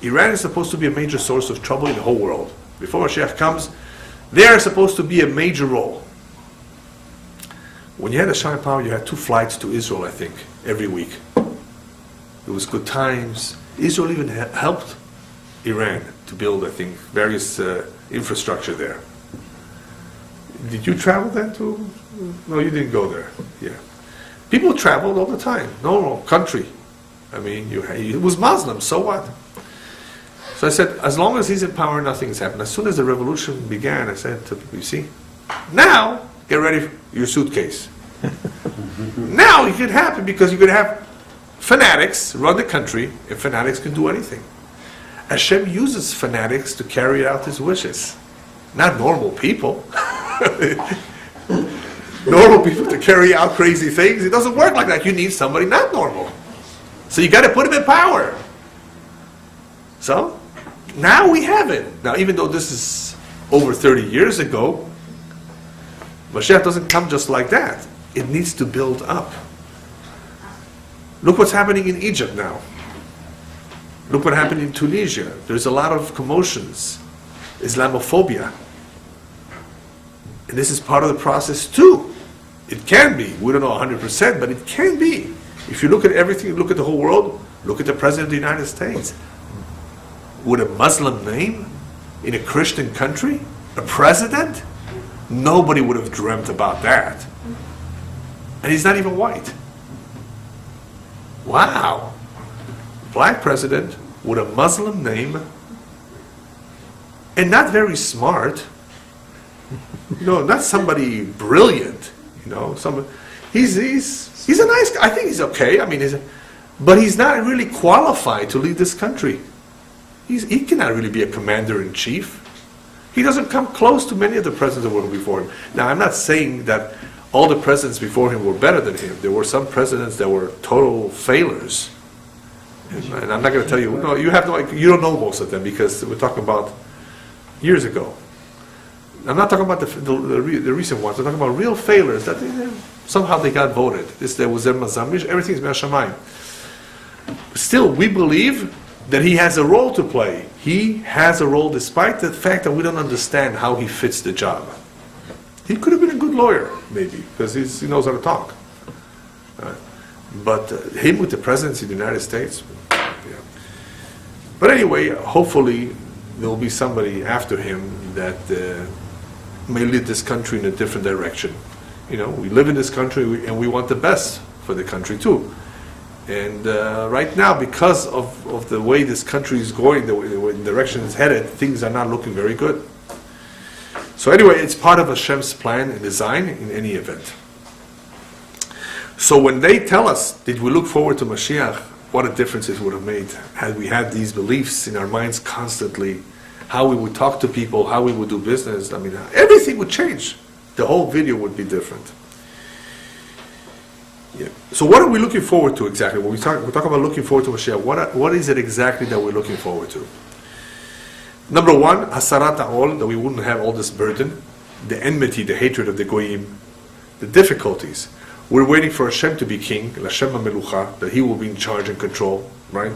Iran is supposed to be a major source of trouble in the whole world. Before Mashiach comes, they are supposed to be a major role. When you had a Shine Power, you had 2 flights to Israel, I think, every week. It was good times. Israel even helped Iran to build, I think, various infrastructure there. Did you travel then to? No, you didn't go there. Yeah, people traveled all the time. No country. I mean, it was Muslim. So what? So I said, as long as he's in power, nothing's happened. As soon as the revolution began, I said to people, you see, now get ready for your suitcase. Now it could happen because you could have fanatics run the country, and fanatics can do anything. Hashem uses fanatics to carry out his wishes, not normal people. Normal people to carry out crazy things. It doesn't work like that. You need somebody not normal. So you got to put him in power. So now we have it. Now, even though this is over 30 years ago, Mashiach doesn't come just like that. It needs to build up. Look what's happening in Egypt now. Look what happened in Tunisia. There's a lot of commotions, Islamophobia. And this is part of the process too. It can be. We don't know 100%, but it can be. If you look at everything, look at the whole world, look at the President of the United States. With a Muslim name in a Christian country, a president, nobody would have dreamt about that. And he's not even white. Wow. Black president with a Muslim name and not very smart. Not somebody brilliant. He's a nice guy. I think he's okay. I mean, but he's not really qualified to lead this country. He cannot really be a commander-in-chief. He doesn't come close to many of the presidents that were before him. Now, I'm not saying that all the presidents before him were better than him. There were some presidents that were total failures. And I'm not going to tell you, no, you don't know most of them because we're talking about years ago. I'm not talking about the recent ones. I'm talking about real failures that somehow they got voted. There was Mazamish, everything's Me'ashamayim. Still, we believe that he has a role to play. He has a role despite the fact that we don't understand how he fits the job. He could have been a good lawyer, maybe, because he knows how to talk. But him with the presidency of the United States, yeah. But anyway, hopefully there will be somebody after him that may lead this country in a different direction. We live in this country and we want the best for the country too. And right now, because of the way this country is going, the direction it's headed, things are not looking very good. So anyway, it's part of Hashem's plan and design in any event. So when they tell us, did we look forward to Mashiach, what a difference it would have made had we had these beliefs in our minds constantly, how we would talk to people, how we would do business. I mean, everything would change. The whole video would be different. Yeah. So what are we looking forward to exactly? When we talk about looking forward to Mashiach, what is it exactly that we're looking forward to? Number one, hasarat ha'ol, that we wouldn't have all this burden, the enmity, the hatred of the goyim, the difficulties. We're waiting for Hashem to be king, Hashem HaMelucha, that he will be in charge and control, right?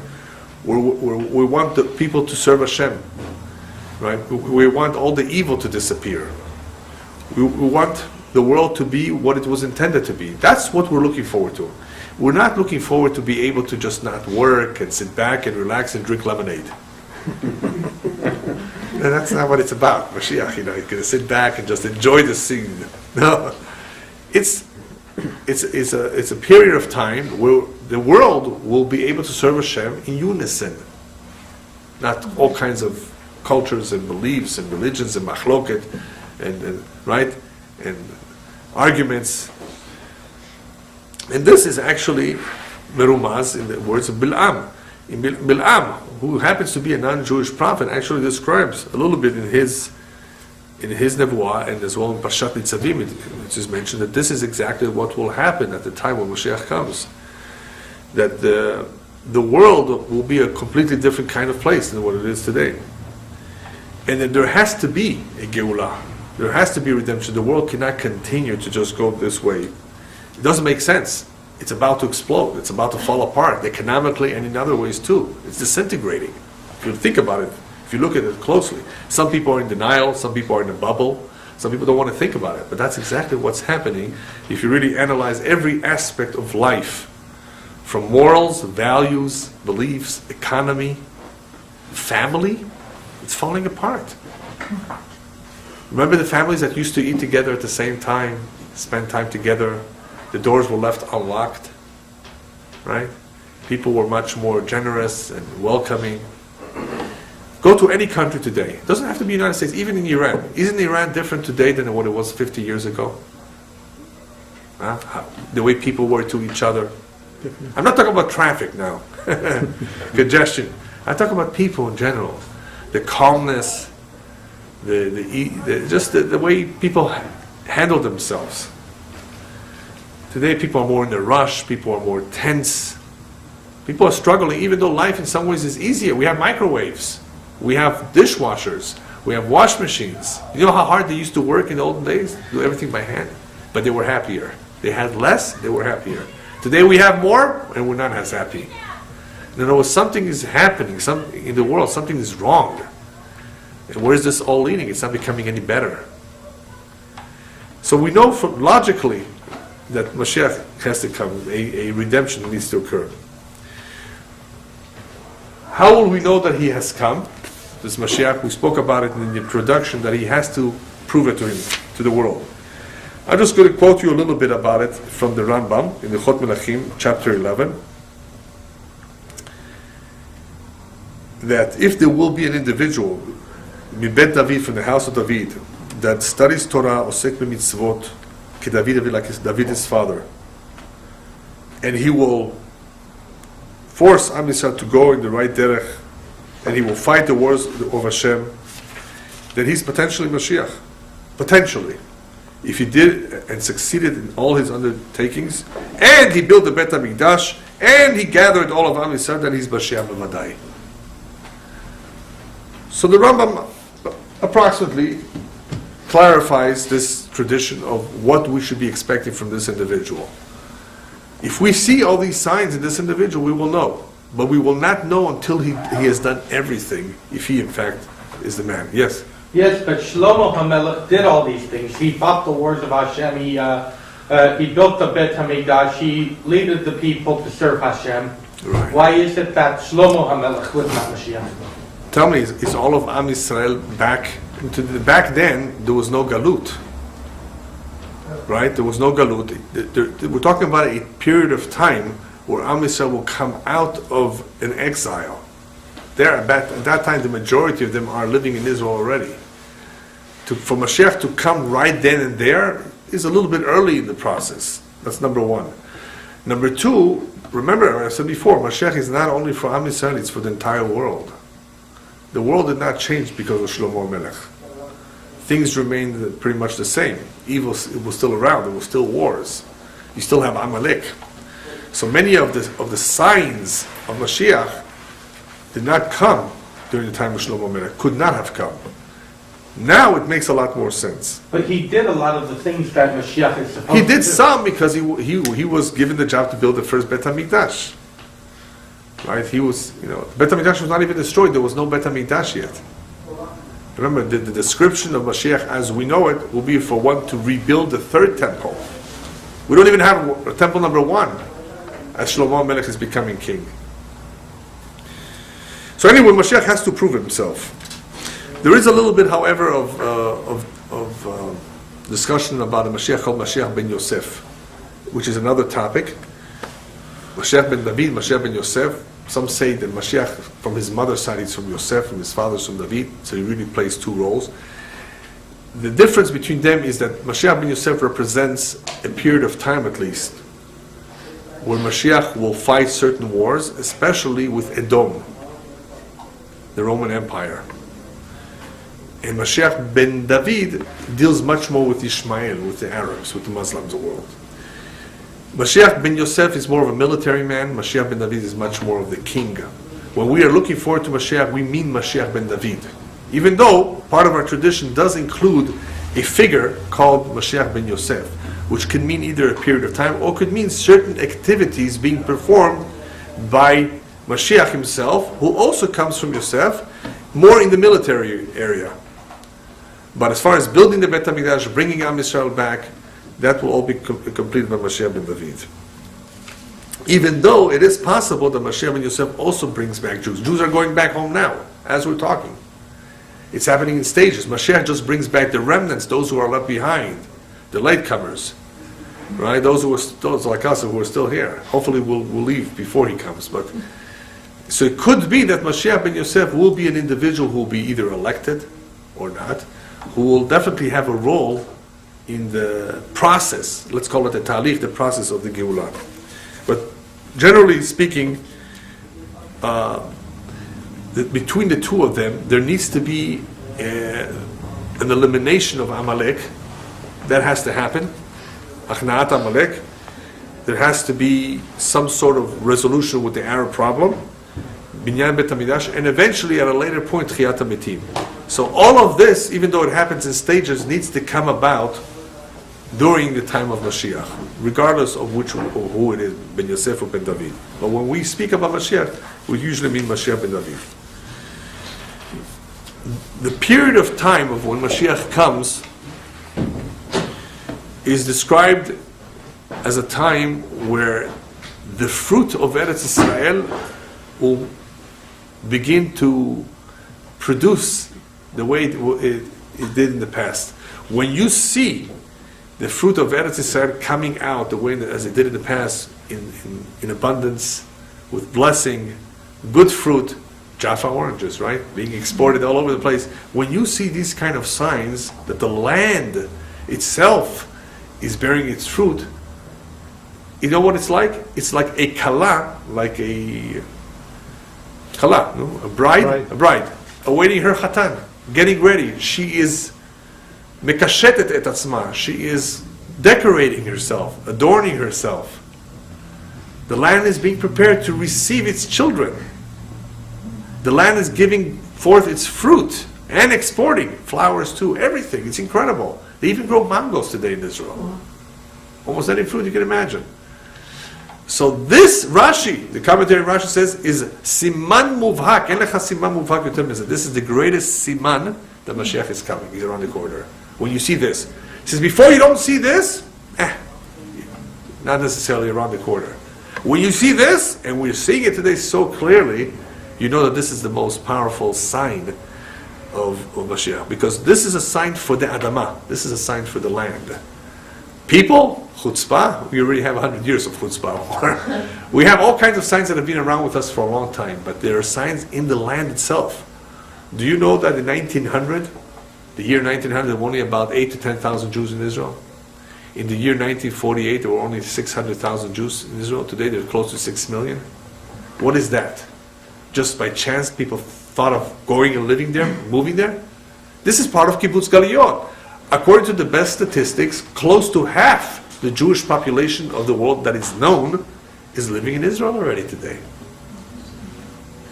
We want the people to serve Hashem, right? We want all the evil to disappear. We want the world to be what it was intended to be. That's what we're looking forward to. We're not looking forward to be able to just not work and sit back and relax and drink lemonade. And that's not what it's about. Mashiach, you're going to sit back and just enjoy the scene. No, it's a period of time where the world will be able to serve Hashem in unison, not all kinds of cultures and beliefs and religions and machloket and right and arguments. And this is actually merumaz in the words of Bil'am. In Bil'am, who happens to be a non-Jewish prophet, actually describes a little bit in his nevuah and as well in Parshat Nitzavim, it is mentioned that this is exactly what will happen at the time when Mashiach comes. That the world will be a completely different kind of place than what it is today. And that there has to be a Geulah. There has to be redemption. The world cannot continue to just go this way. It doesn't make sense. It's about to explode. It's about to fall apart, economically and in other ways too. It's disintegrating. If you think about it, if you look at it closely, some people are in denial, some people are in a bubble, some people don't want to think about it. But that's exactly what's happening if you really analyze every aspect of life, from morals, values, beliefs, economy, family. It's falling apart. Remember the families that used to eat together at the same time, spend time together, the doors were left unlocked, right? People were much more generous and welcoming. Go to any country today. It doesn't have to be the United States, even in Iran. Isn't Iran different today than what it was 50 years ago? The way people were to each other. I'm not talking about traffic now, congestion. I'm talking about people in general. The calmness, the way people handle themselves. Today people are more in a rush, people are more tense. People are struggling, even though life in some ways is easier. We have microwaves, we have dishwashers, we have wash machines. You know how hard they used to work in the olden days? Do everything by hand. But they were happier. They had less, they were happier. Today we have more, and we're not as happy. In other words, something is happening in the world, something is wrong. And where is this all leading? It's not becoming any better. So we know logically that Mashiach has to come, a redemption needs to occur. How will we know that he has come? This Mashiach, we spoke about it in the introduction, that he has to prove it to him, to the world. I'm just going to quote you a little bit about it from the Rambam in the Chot Melachim, chapter 11. That if there will be an individual, Mibet David, from the house of David, that studies Torah, osek b'mitzvot, ke David, like David his father, and he will force Am Yisrael to go in the right derech, and he will fight the wars of Hashem, then he's potentially Mashiach. Potentially. If he did and succeeded in all his undertakings, and he built the Bet HaMikdash, and he gathered all of Am Yisrael, then he's Mashiach B'vadai. So the Rambam approximately clarifies this tradition of what we should be expecting from this individual. If we see all these signs in this individual, we will know. But we will not know until he has done everything, if he in fact is the man. Yes? Yes, but Shlomo HaMelech did all these things. He fought the wars of Hashem. He built the Bet HaMikdash. He led the people to serve Hashem. Right. Why is it that Shlomo HaMelech was not Mashiach? Tell me, is all of Am Yisrael back then? There was no galut, right? There was no galut. We're talking about a period of time where Am Yisrael will come out of an exile. At that time, the majority of them are living in Israel already. For Mashiach to come right then and there is a little bit early in the process. That's number one. Number two, remember, I said before, Mashiach is not only for Am Yisrael; it's for the entire world. The world did not change because of Shlomo Melech. Things remained pretty much the same. Evil was still around. There were still wars. You still have Amalek. So many of the signs of Mashiach did not come during the time of Shlomo Melech. Could not have come. Now it makes a lot more sense. But he did a lot of the things that Mashiach is supposed to do. He did some because he was given the job to build the first Bet HaMikdash. Right? He was, Bet HaMikdash was not even destroyed. There was no Bet HaMikdash yet. Remember, the description of Mashiach as we know it will be for one to rebuild the third temple. We don't even have temple number one as Shlomo Melech is becoming king. So anyway, Mashiach has to prove himself. There is a little bit, however, of discussion about a Mashiach called Mashiach ben Yosef, which is another topic. Mashiach ben David, Mashiach ben Yosef. Some say that Mashiach, from his mother's side, is from Yosef, from his father's from David, so he really plays two roles. The difference between them is that Mashiach ben Yosef represents a period of time at least, where Mashiach will fight certain wars, especially with Edom, the Roman Empire. And Mashiach ben David deals much more with Ishmael, with the Arabs, with the Muslims of the world. Mashiach ben Yosef is more of a military man. Mashiach ben David is much more of the king. When we are looking forward to Mashiach, we mean Mashiach ben David. Even though part of our tradition does include a figure called Mashiach ben Yosef, which can mean either a period of time or could mean certain activities being performed by Mashiach himself, who also comes from Yosef, more in the military area. But as far as building the Beit HaMikdash, bringing Am Yisrael back, that will all be completed by Mashiach ben David. Even though it is possible that Mashiach ben Yosef also brings back Jews. Jews are going back home now, as we're talking. It's happening in stages. Mashiach just brings back the remnants, those who are left behind, the latecomers, right? Those like us who are still here. Hopefully we'll leave before he comes. But so it could be that Mashiach ben Yosef will be an individual who will be either elected or not, who will definitely have a role in the process. Let's call it the talich, the process of the Geulah. But generally speaking, between the two of them, there needs to be an elimination of Amalek. That has to happen. Achna'at Amalek. There has to be some sort of resolution with the Arab problem. Binyan Bet HaMikdash, and eventually at a later point, Tchiyat HaMetim. So all of this, even though it happens in stages, needs to come about during the time of Mashiach, regardless of who it is, Ben Yosef or Ben David. But when we speak about Mashiach, we usually mean Mashiach ben David. The period of time of when Mashiach comes is described as a time where the fruit of Eretz Israel will begin to produce the way it did in the past. When you see the fruit of Eretz Israel coming out the way that, as it did in the past, in abundance, with blessing, good fruit, Jaffa oranges, right? Being exported all over the place. When you see these kind of signs that the land itself is bearing its fruit, you know what it's like? It's like a kala, like a kala, no? A bride, awaiting her chatan, getting ready. She is mekashetet et atzma. She is decorating herself, adorning herself. The land is being prepared to receive its children. The land is giving forth its fruit and exporting flowers too, everything. It's incredible. They even grow mangoes today in Israel. Almost any fruit you can imagine. So this Rashi, the commentary Rashi says, is siman muvhak. En lecha siman muvhak yoter mizeh. This is the greatest siman that Mashiach is coming. He's around the corner. When you see this, he says, before you don't see this, not necessarily around the corner. When you see this, and we're seeing it today so clearly, you know that this is the most powerful sign of Mashiach, because this is a sign for the Adamah. This is a sign for the land. People, chutzpah, we already have 100 years of chutzpah. We have all kinds of signs that have been around with us for a long time, but there are signs in the land itself. Do you know that in 1900, the year 1900, there were only about 8 to 10,000 Jews in Israel? In the year 1948, there were only 600,000 Jews in Israel. Today, there are close to 6 million. What is that? Just by chance, people thought of going and living there, moving there? This is part of Kibbutz Galiyot. According to the best statistics, close to half the Jewish population of the world that is known is living in Israel already today.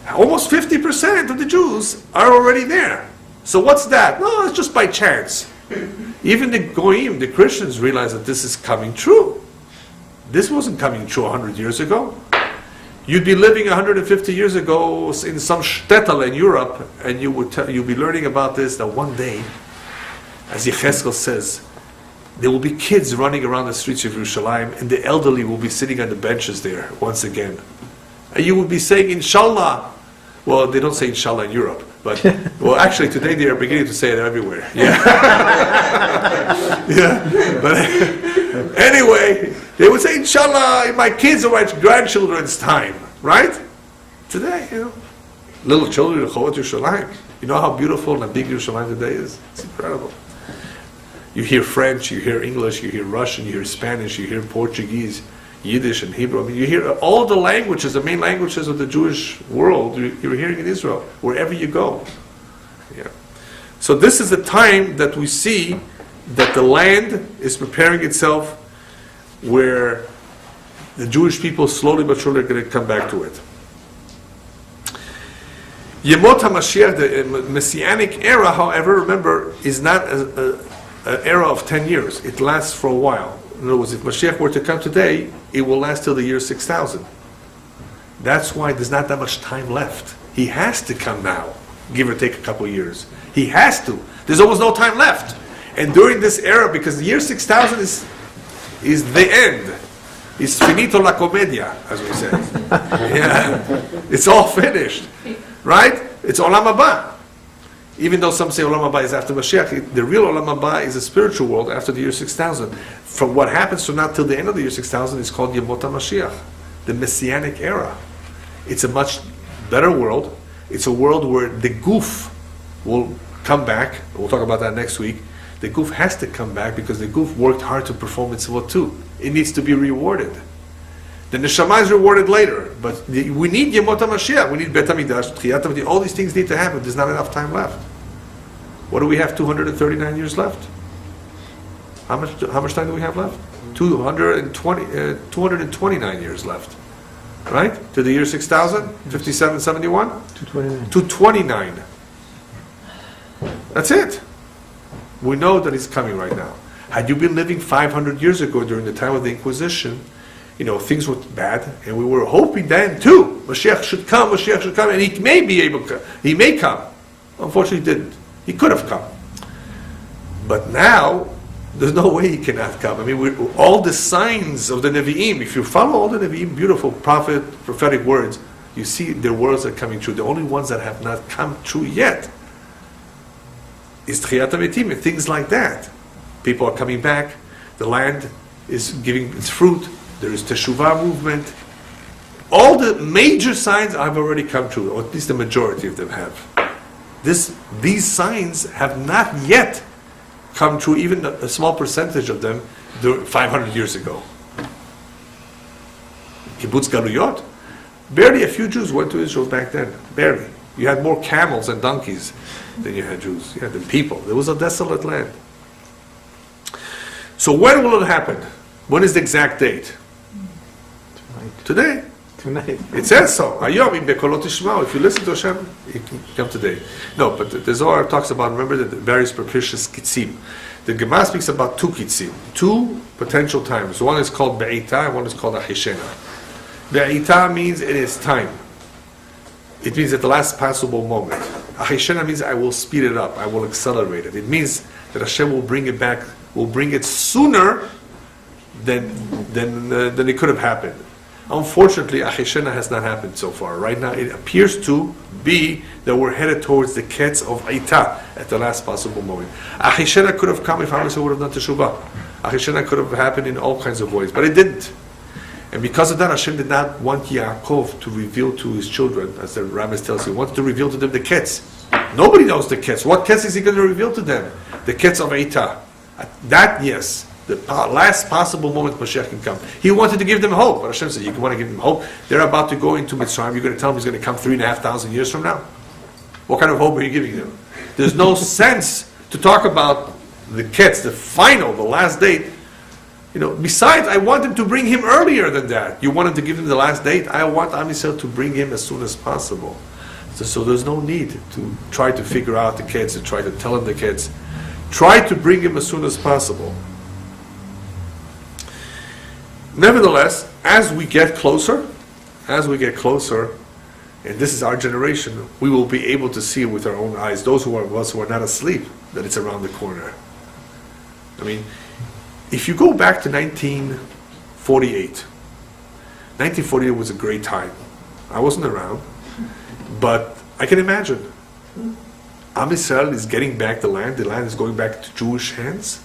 Almost 50% of the Jews are already there. So what's that? No, it's just by chance. Even the Goyim, the Christians, realize that this is coming true. This wasn't coming true 100 years ago. You'd be living 150 years ago in some shtetl in Europe, and you'd be learning about this, that one day, as Yecheskel says, there will be kids running around the streets of Yerushalayim, and the elderly will be sitting on the benches there once again. And you will be saying, Inshallah. Well, they don't say Inshallah in Europe, but, well, actually, today they are beginning to say it everywhere. Yeah. Yeah. But anyway, they would say, Inshallah, in my kids or my grandchildren's time, right? Today, you know, little children, Yerushalayim. You know how beautiful and big Yerushalayim today is? It's incredible. You hear French, you hear English, you hear Russian, you hear Spanish, you hear Portuguese, Yiddish and Hebrew. I mean, you hear all the languages, the main languages of the Jewish world, you're hearing in Israel, wherever you go. Yeah. So this is the time that we see that the land is preparing itself, where the Jewish people slowly but surely are going to come back to it. Yemot HaMashiach, the Messianic era, however, remember, is not an era of 10 years. It lasts for a while. In other words, if Mashiach were to come today, it will last till the year 6000. That's why there's not that much time left. He has to come now, give or take a couple years. He has to. There's almost no time left. And during this era, because the year 6000 is the end. It's finito la commedia, as we say. Yeah. It's all finished. Right? It's Olam Haba. Even though some say Olam Haba is after Mashiach, the real Olam Haba is a spiritual world after the year 6000. From what happens from now till the end of the year 6000 is called Yemot HaMashiach, the Messianic era. It's a much better world. It's a world where the Guf will come back. We'll talk about that next week. The Guf has to come back because the Guf worked hard to perform mitzvot too. It needs to be rewarded. The Neshama is rewarded later, but we need Yemot HaMashiach. We need Bet HaMikdash, Tchiyat HaMikdash. All these things need to happen. There's not enough time left. What do we have? 239 years left. How much time do we have left? 229 years left. Right? To the year 6000? 5771? 229. 229. That's it. We know that it's coming right now. Had you been living 500 years ago during the time of the Inquisition, things were bad, and we were hoping then too, Mashiach should come, and he may be able to, he may come. Unfortunately, he didn't. He could have come. But now, there's no way he cannot come. I mean, all the signs of the Nevi'im, if you follow all the Nevi'im, beautiful prophetic words, you see their words are coming true. The only ones that have not come true yet is Tchiyat HaMetim and things like that. People are coming back. The land is giving its fruit. There is Teshuvah movement. All the major signs have already come true, or at least the majority of them have. These signs have not yet come true, even a small percentage of them 500 years ago. Kibbutz Galuyot. Barely a few Jews went to Israel back then. Barely. You had more camels and donkeys than you had Jews. You had the people. It was a desolate land. So when will it happen? When is the exact date? Today. Tonight. It says so. If you listen to Hashem, it can come today. No, but the Zohar talks about, remember, the various propitious kitzim. The Gemara speaks about two kitzim, two potential times. One is called Be'ita and one is called Ahishena. Be'ita means it is time. It means at the last possible moment. Ahishena means I will speed it up, I will accelerate it. It means that Hashem will bring it back, will bring it sooner than it could have happened. Unfortunately, Ahishena has not happened so far. Right now, it appears to be that we're headed towards the Ketz of Aita at the last possible moment. Ahishena could have come if Amos would have done Teshuvah. Ahishena could have happened in all kinds of ways, but it didn't. And because of that, Hashem did not want Yaakov to reveal to his children, as the rabbis tells you, he wanted to reveal to them the Ketz. Nobody knows the Ketz. What Ketz is he going to reveal to them? The Ketz of Aita. That, yes. The last possible moment Mashiach can come. He wanted to give them hope. But Hashem said, you want to give them hope? They're about to go into Mitzrayim. You're going to tell them he's going to come 3,500 years from now? What kind of hope are you giving them? There's no sense to talk about the Ketz, the final, the last date. Besides, I want him to bring him earlier than that. You want him to give him the last date? I want Am Yisrael to bring him as soon as possible. So there's no need to try to figure out the Ketz and try to tell him the Ketz. Try to bring him as soon as possible. Nevertheless, as we get closer, and this is our generation, we will be able to see with our own eyes, those of us who are not asleep, that it's around the corner. I mean, if you go back to 1948 was a great time. I wasn't around, but I can imagine. Am Yisrael is getting back the land is going back to Jewish hands.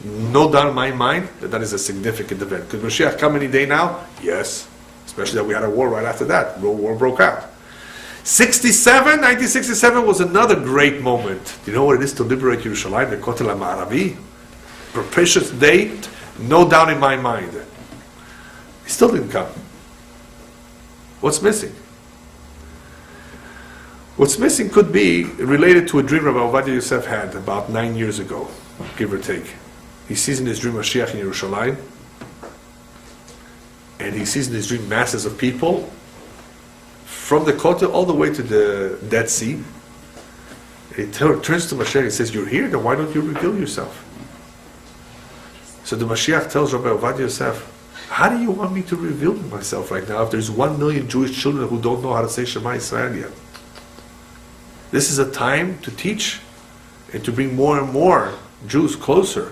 No doubt in my mind that is a significant event. Could Mashiach come any day now? Yes. Especially that we had a war right after that. The war broke out. 1967 was another great moment. Do you know what it is to liberate Yerushalayim, the Kotel HaMa'aravi? Propitious date, no doubt in my mind. He still didn't come. What's missing? What's missing could be related to a dream Rabbi Ovadia Yosef had about 9 years ago, give or take. He sees in his dream Mashiach in Yerushalayim, and he sees in his dream masses of people from the Kotel all the way to the Dead Sea. He turns to Mashiach and says, "You're here, then why don't you reveal yourself?" So the Mashiach tells Rabbi Ovadia Yosef, how do you want me to reveal myself right now if there's 1 million Jewish children who don't know how to say Shema Yisrael yet? This is a time to teach and to bring more and more Jews closer.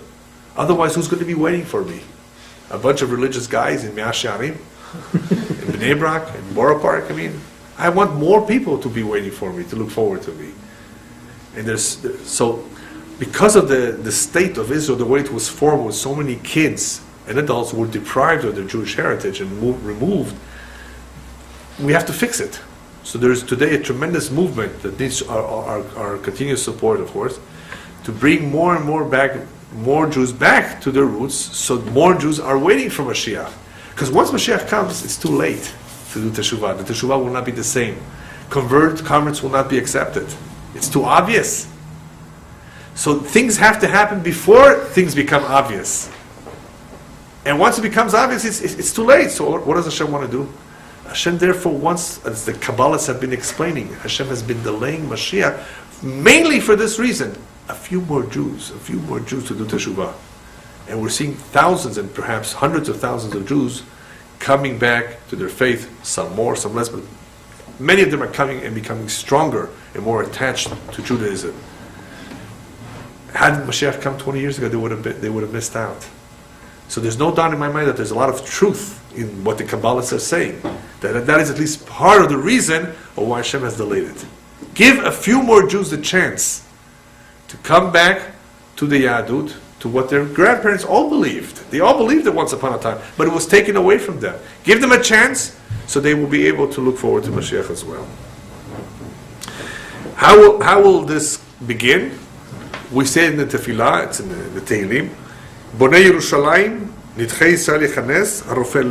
Otherwise, who's going to be waiting for me? A bunch of religious guys in Mea Shearim, in Bnei Brak, in Borough Park. I mean, I want more people to be waiting for me, to look forward to me. And so because of the state of Israel, the way it was formed, with so many kids and adults who were deprived of their Jewish heritage and removed, we have to fix it. So there is today a tremendous movement that needs our continuous support, of course, to bring more and more Jews back to their roots, so more Jews are waiting for Mashiach. Because once Mashiach comes, it's too late to do Teshuvah. The Teshuvah will not be the same. Converts will not be accepted. It's too obvious. So things have to happen before things become obvious. And once it becomes obvious, it's too late. So what does Hashem want to do? Hashem therefore wants, as the Kabbalists have been explaining, Hashem has been delaying Mashiach mainly for this reason. A few more Jews to do Teshuvah. And we're seeing thousands and perhaps hundreds of thousands of Jews coming back to their faith, some more, some less, but many of them are coming and becoming stronger and more attached to Judaism. Had Mashiach come 20 years ago, they would have missed out. So there's no doubt in my mind that there's a lot of truth in what the Kabbalists are saying. That is at least part of the reason of why Hashem has delayed it. Give a few more Jews the chance to come back to the Yahadut, to what their grandparents all believed. They all believed it once upon a time, but it was taken away from them. Give them a chance so they will be able to look forward to Mashiach as well. How will this begin? We say in the Tefillah, it's in the Tehillim, Bonei Yerushalayim, Nidchei Yisrael Yechanes, Harofel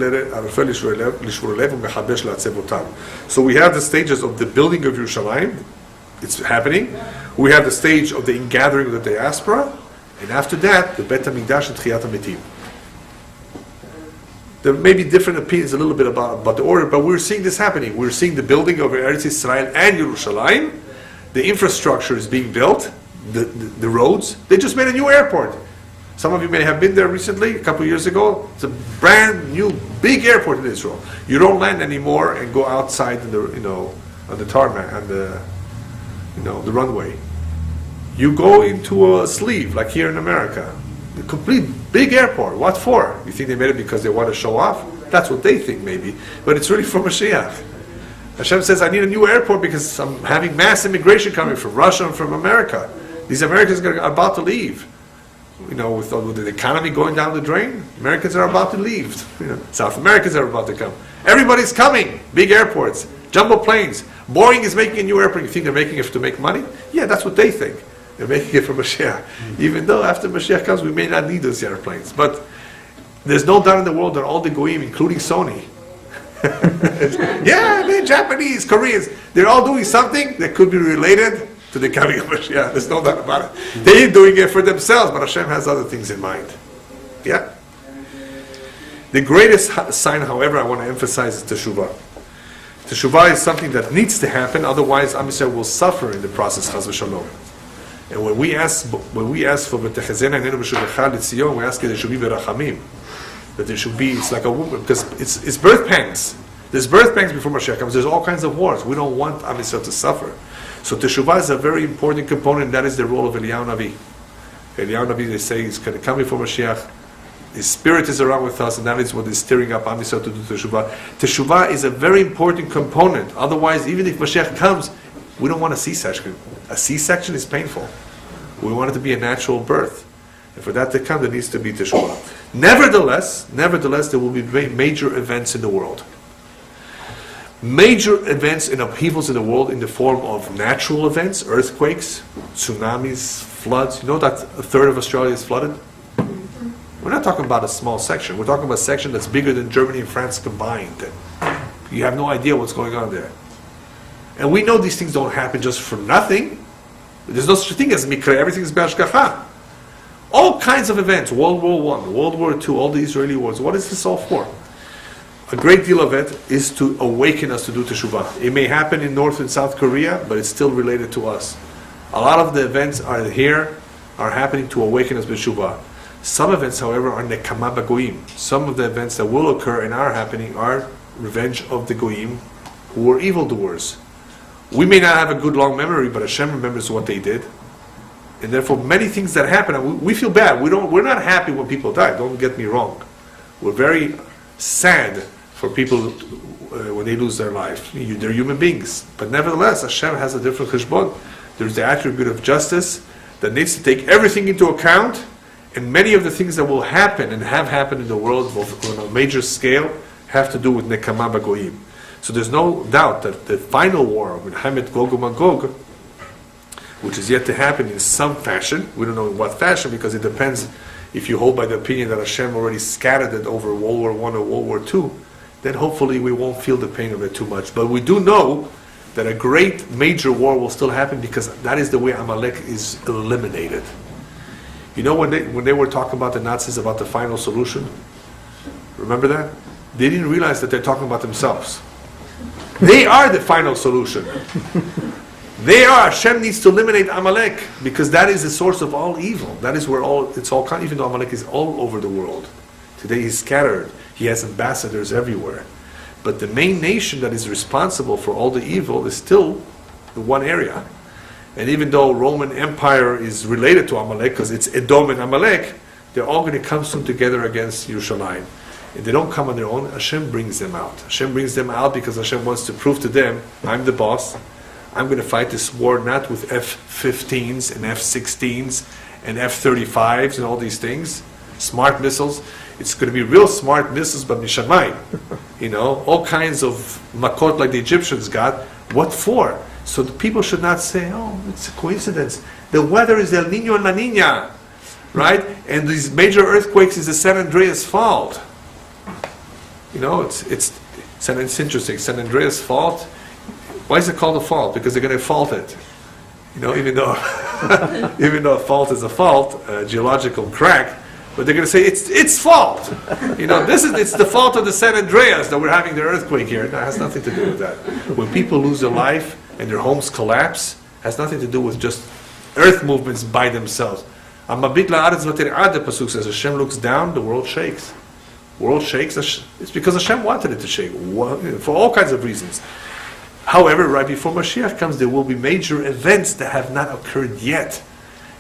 Lishvur Lev, U'mechabesh La'atzev Otam. So we have the stages of the building of Yerushalayim. It's happening. We have the stage of the ingathering of the diaspora, and after that, the Bet HaMikdash and Tchiyat HaMetim. There may be different opinions a little bit about the order, but we're seeing this happening. We're seeing the building of Eretz Yisrael and Yerushalayim. The infrastructure is being built, the roads. They just made a new airport. Some of you may have been there recently, a couple of years ago. It's a brand new, big airport in Israel. You don't land anymore and go outside on the tarmac, on the runway. You go into a sleeve, like here in America. A complete big airport. What for? You think they made it because they want to show off? That's what they think, maybe. But it's really for Mashiach. Hashem says, I need a new airport because I'm having mass immigration coming from Russia and from America. These Americans are about to leave. With the economy going down the drain, Americans are about to leave. South Americans are about to come. Everybody's coming. Big airports, jumbo planes. Boeing is making a new airport. You think they're making it to make money? Yeah, that's what they think. They're making it for Mashiach. Even though after Mashiach comes, we may not need those airplanes. But there's no doubt in the world that all the Goyim, including Sony, yeah, the Japanese, Koreans, they're all doing something that could be related to the coming of Mashiach. There's no doubt about it. They're doing it for themselves, but Hashem has other things in mind. Yeah? The greatest sign, however, I want to emphasize is Teshuvah. Teshuvah is something that needs to happen, otherwise Am Yisrael will suffer in the process, Chas v'Shalom. And when we ask for V'techezena Einenu B'shuvecha L'Tzion, we ask that there should be V'rachamim. That there should be, it's like a woman, because it's birth pangs. There's birth pangs before Mashiach comes. There's all kinds of wars. We don't want Am Yisrael to suffer. So Teshuvah is a very important component, and that is the role of Eliyahu Navi. Eliyahu Navi, they say, is going to come before Mashiach. His spirit is around with us, and that is what is stirring up Am Yisrael to do Teshuvah. Teshuvah is a very important component. Otherwise, even if Mashiach comes, we don't want a C-section. A C-section is painful. We want it to be a natural birth. And for that to come, there needs to be Teshuvah. Nevertheless, there will be major events in the world. Major events and upheavals in the world in the form of natural events, earthquakes, tsunamis, floods. You know that a third of Australia is flooded? We're not talking about a small section. We're talking about a section that's bigger than Germany and France combined. You have no idea what's going on there. And we know these things don't happen just for nothing. There's no such thing as mikra. Everything is be'ashgacha. All kinds of events. World War I, World War II, all the Israeli wars. What is this all for? A great deal of it is to awaken us to do Teshuvah. It may happen in North and South Korea, but it's still related to us. A lot of the events are happening to awaken us with Teshuvah. Some events, however, are nekama b'goyim. Some of the events that will occur and are happening are revenge of the goyim who were evildoers. We may not have a good long memory, but Hashem remembers what they did. And therefore, many things that happen, we feel bad. We're not happy when people die. Don't get me wrong. We're very sad for people when they lose their life. They're human beings. But nevertheless, Hashem has a different cheshbon. There's the attribute of justice that needs to take everything into account. And many of the things that will happen and have happened in the world on a major scale have to do with nekama b'goyim. So there's no doubt that the final war of Milchemet Gog uMagog, which is yet to happen in some fashion, we don't know in what fashion because it depends if you hold by the opinion that Hashem already scattered it over World War I or World War II, then hopefully we won't feel the pain of it too much. But we do know that a great major war will still happen because that is the way Amalek is eliminated. You know when they were talking about the Nazis about the final solution? Remember that? They didn't realize that they're talking about themselves. They are the final solution. They are. Hashem needs to eliminate Amalek because that is the source of all evil. That is where it's all. Even though Amalek is all over the world, today he's scattered. He has ambassadors everywhere, but the main nation that is responsible for all the evil is still the one area. And even though Roman Empire is related to Amalek because it's Edom and Amalek, they're all going to come soon together against Yerushalayim. If they don't come on their own, Hashem brings them out. Hashem brings them out because Hashem wants to prove to them, I'm the boss. I'm going to fight this war not with F-15s and F-16s and F-35s and all these things, smart missiles. It's going to be real smart missiles, but mishamayim. You know, all kinds of makot like the Egyptians got. What for? So the people should not say, oh, it's a coincidence. The weather is El Niño and La Niña, right? And these major earthquakes is the San Andreas fault. You know, it's interesting. San Andreas fault. Why is it called a fault? Because they're going to fault it. You know, even though a fault is a fault, a geological crack, but they're going to say it's fault. You know, it's the fault of the San Andreas that we're having the earthquake here. That has nothing to do with that. When people lose their life and their homes collapse, it has nothing to do with just earth movements by themselves. Amabit la'aretz v'ter'ad, the pasuk says, Hashem looks down, the world shakes. World shakes. It's because Hashem wanted it to shake for all kinds of reasons. However, right before Mashiach comes, there will be major events that have not occurred yet.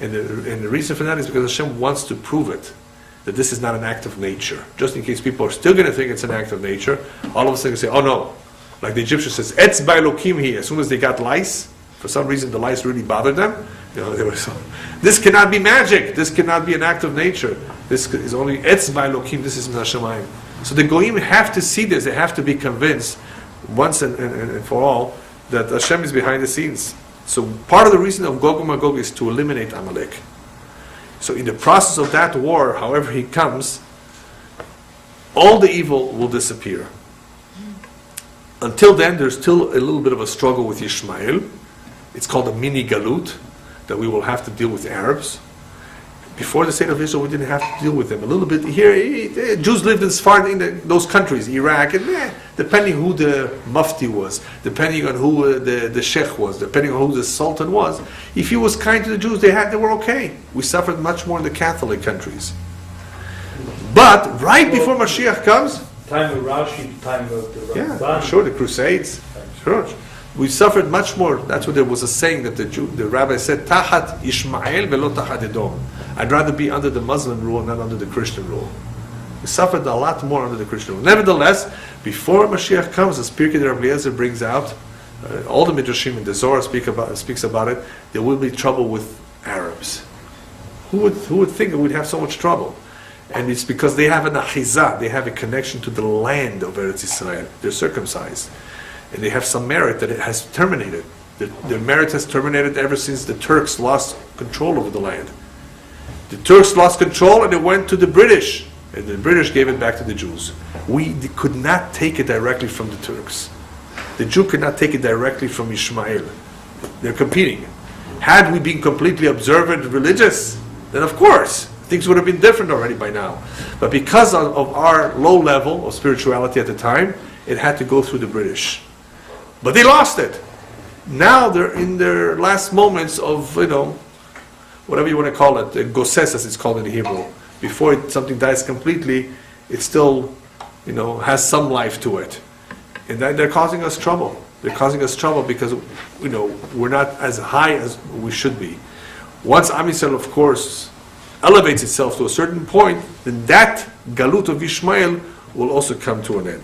And the reason for that is because Hashem wants to prove it, that this is not an act of nature. Just in case people are still going to think it's an act of nature, all of a sudden say, oh no. Like the Egyptian says, Etz ba'Elokim here. As soon as they got lice, for some reason the lice really bothered them. You know, they were so, this cannot be magic. This cannot be an act of nature. This is only Etz ba'Elokim. This is Min HaShamayim. So the Goyim have to see this. They have to be convinced once and for all that Hashem is behind the scenes. So part of the reason of Gog uMagog is to eliminate Amalek. So in the process of that war, however he comes, all the evil will disappear. Until then, there's still a little bit of a struggle with Ishmael. It's called a mini galut, that we will have to deal with Arabs. Before the state of Israel, we didn't have to deal with them. A little bit here, Jews lived in those countries, Iraq, and depending who the mufti was, depending on who the sheikh was, depending on who the sultan was, if he was kind to the Jews, they were okay. We suffered much more in the Catholic countries. But right before Mashiach comes, time of Rashi, time of the Ramban. Yeah, sure, the Crusades, sure. We suffered much more. That's what there was a saying that the rabbi said, Tahat Ishmael velo Tahat Edom. I'd rather be under the Muslim rule, not under the Christian rule. We suffered a lot more under the Christian rule. Nevertheless, before Mashiach comes, as Pirkei de Rav Eliezer brings out, all the Midrashim in the Zohar speaks about it, there will be trouble with Arabs. Who would think that we'd have so much trouble? And it's because they have an achizah, they have a connection to the land of Eretz Yisrael. They're circumcised. And they have some merit that it has terminated. Their merit has terminated ever since the Turks lost control over the land. The Turks lost control and it went to the British. And the British gave it back to the Jews. We could not take it directly from the Turks. The Jew could not take it directly from Ishmael. They're competing. Had we been completely observant religious, then of course, things would have been different already by now. But because of our low level of spirituality at the time, it had to go through the British. But they lost it. Now they're in their last moments of, whatever you want to call it, goses as it's called in the Hebrew. before something dies completely, it still, has some life to it. And they're causing us trouble. They're causing us trouble because, we're not as high as we should be. Once Am Yisrael, of course, elevates itself to a certain point, then that Galut of Ishmael will also come to an end.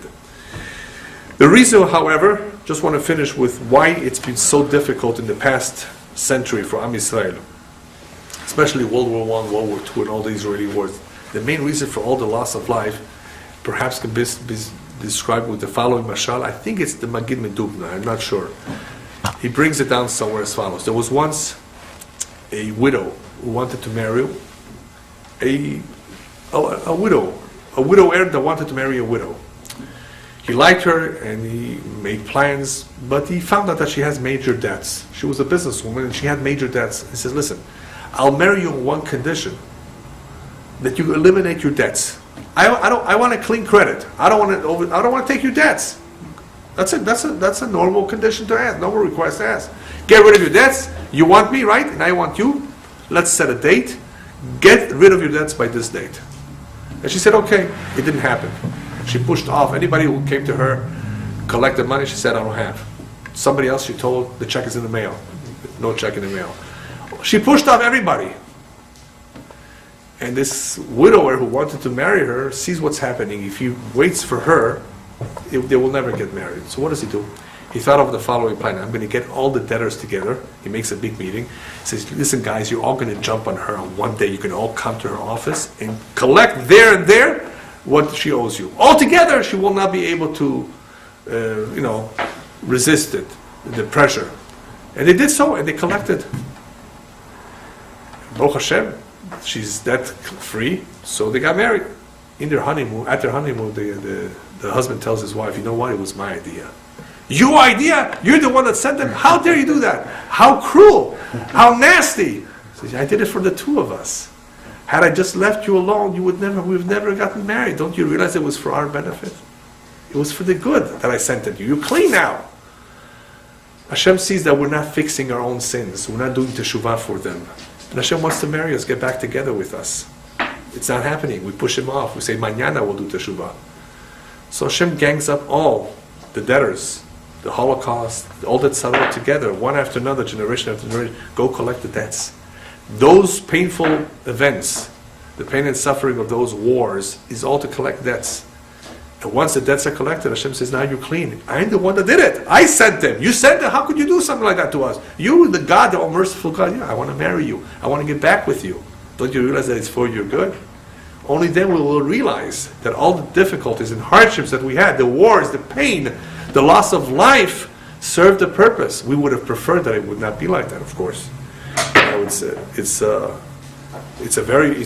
The reason, however, just want to finish with why it's been so difficult in the past century for Am Yisrael, especially World War I, World War II, and all the Israeli wars. The main reason for all the loss of life perhaps can be described with the following mashal. I think it's the Magid Medubna, I'm not sure. He brings it down somewhere as follows. There was once a widow who wanted to marry a widower that wanted to marry a widow. He liked her and he made plans, but he found out that she has major debts. She was a businesswoman and she had major debts. He says, listen, I'll marry you on one condition, that you eliminate your debts. I want a clean credit. I don't want to take your debts. That's it. That's a normal condition to ask. Normal request to ask. Get rid of your debts. You want me, right? And I want you. Let's set a date. Get rid of your debts by this date. And she said, okay. It didn't happen. She pushed off anybody who came to her, collected money. She said, I don't have. Somebody else, she told, the check is in the mail. No check in the mail. She pushed off everybody. And this widower who wanted to marry her sees what's happening. If he waits for her, they will never get married. So what does he do? He thought of the following plan. I'm going to get all the debtors together. He makes a big meeting. He says, listen guys, you're all going to jump on her on one day. You can all come to her office and collect there and there what she owes you. Altogether, she will not be able to, resist it, the pressure. And they did so, and they collected. Baruch Hashem, she's debt free, so they got married. In their honeymoon, at their honeymoon, the husband tells his wife, you know what, it was my idea. Your idea? You're the one that sent them? How dare you do that? How cruel! How nasty! He says, I did it for the two of us. Had I just left you alone, we've never gotten married. Don't you realize it was for our benefit? It was for the good that I sent it you. You're clean now. Hashem sees that we're not fixing our own sins. We're not doing teshuvah for them. And Hashem wants to marry us, get back together with us. It's not happening. We push him off. We say, mañana we'll do teshuvah. So Hashem gangs up all the debtors, the Holocaust, all that tzarot together, one after another, generation after generation, go collect the debts. Those painful events, the pain and suffering of those wars, is all to collect debts. And once the debts are collected, Hashem says, now you're clean. I'm the one that did it. I sent them. You sent them. How could you do something like that to us? You, the God, the all-merciful God, I want to marry you. I want to get back with you. Don't you realize that it's for your good? Only then we will realize that all the difficulties and hardships that we had, the wars, the pain, the loss of life, served the purpose. We would have preferred that it would not be like that, of course. It's very,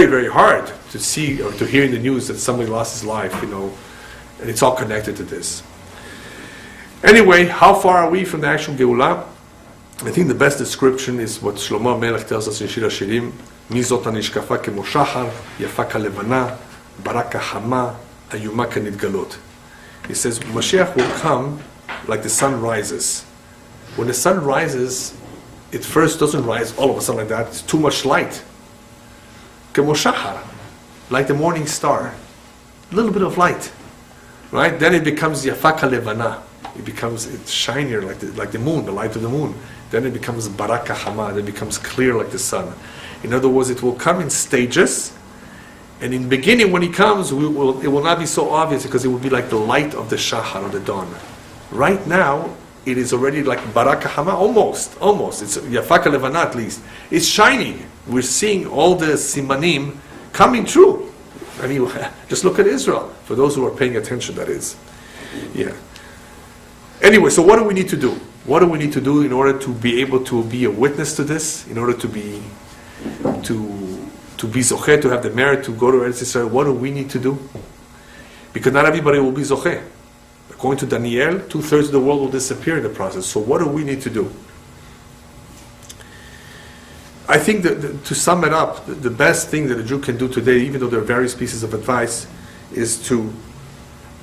very hard to see or to hear in the news that somebody lost his life, and it's all connected to this. Anyway, how far are we from the actual Geulah? I think the best description is what Shlomo Melech tells us in Shir HaShirim, Mi zot hanishkafa kemo shachar, yafa kalevana, baraka hama, ayuma kanidgalot. He says, Mashiach will come like the sun rises. When the sun rises, it first doesn't rise all of a sudden like that. It's too much light. Kemo shachar, like the morning star. A little bit of light. Right? Then it becomes yafa kalevana. It's shinier like the moon, the light of the moon. Then it becomes baraka hama, then it becomes clear like the sun. In other words, it will come in stages, and in the beginning when it comes, it will not be so obvious because it will be like the light of the shachar, or the dawn. Right now, it is already like baraka hama, almost. It's yafaka levana at least. It's shining. We're seeing all the simanim coming true. I mean, just look at Israel, for those who are paying attention, that is. Yeah. Anyway, so what do we need to do? What do we need to do in order to be able to be a witness to this? In order to be zocheh, to have the merit to go to Eretz Yisrael? What do we need to do? Because not everybody will be zocheh. According to Daniel, 2/3 of the world will disappear in the process. So what do we need to do? I think that to sum it up, the best thing that a Jew can do today, even though there are various pieces of advice, is to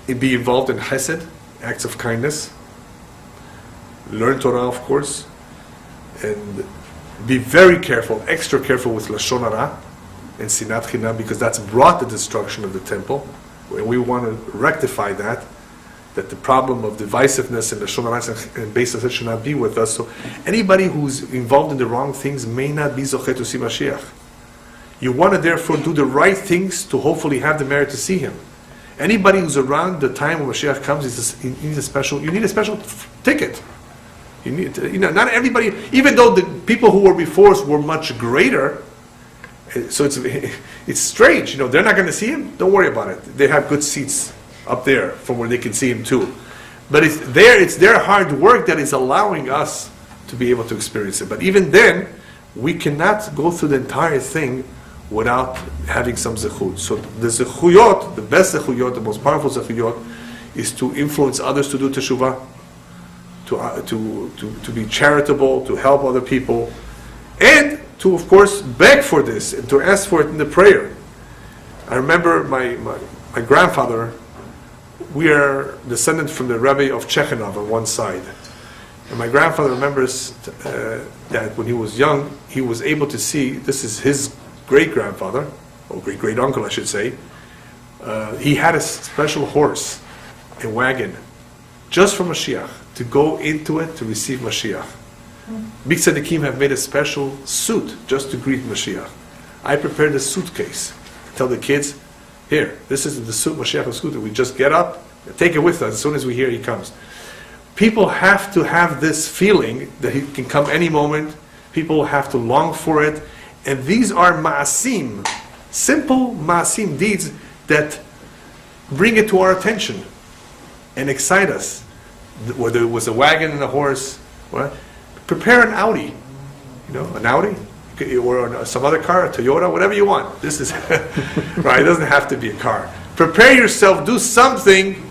be involved in chesed, acts of kindness, learn Torah, of course, and be very careful, extra careful with Lashon Hara, and sinat chinam, because that's brought the destruction of the temple. And we want to rectify that the problem of divisiveness and the Lashon Hara and Beis Hased should not be with us. So anybody who's involved in the wrong things may not be Zocheh to see Mashiach. You want to therefore do the right things to hopefully have the merit to see him. Anybody who's around the time when Mashiach comes, you need a special ticket. You need, not everybody, even though the people who were before us were much greater, so it's strange, they're not going to see him. Don't worry about it. They have good seats up there from where they can see him too. But it's their hard work that is allowing us to be able to experience it. But even then, we cannot go through the entire thing without having some zechut. So the zechuyot, the best zechuyot, the most powerful zechuyot, is to influence others to do teshuvah, to be charitable, to help other people, and to, of course, beg for this and to ask for it in the prayer. I remember my grandfather. We are descended from the Rebbe of Chechenov on one side. And my grandfather remembers that when he was young, he was able to see, this is his great-grandfather, or great-great-uncle I should say, he had a special horse, a wagon, just for Mashiach, to go into it to receive Mashiach. Big Tzaddikim have made a special suit just to greet Mashiach. I prepared a suitcase. I tell the kids, here, this is the suit Mashiach of scooter. We just get up, take it with us as soon as we hear he comes. People have to have this feeling that he can come any moment. People have to long for it. And these are ma'asim, simple ma'asim deeds that bring it to our attention and excite us. Whether it was a wagon and a horse, prepare an Audi, an Audi, or some other car, a Toyota, whatever you want. This is right. It doesn't have to be a car. Prepare yourself. Do something,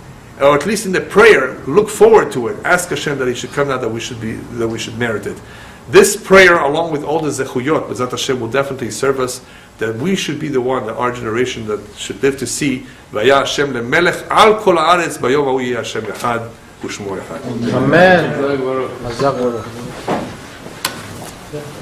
or at least in the prayer, look forward to it. Ask Hashem that He should come now, that we should merit it. This prayer, along with all the zechuyot, B'ezrat Hashem, will definitely serve us. That we should be the one, our generation, that should live to see Vaya Hashem lemelech al kol haaretz bayom hahu yeh Hashem echad u'shmo echad. Amen.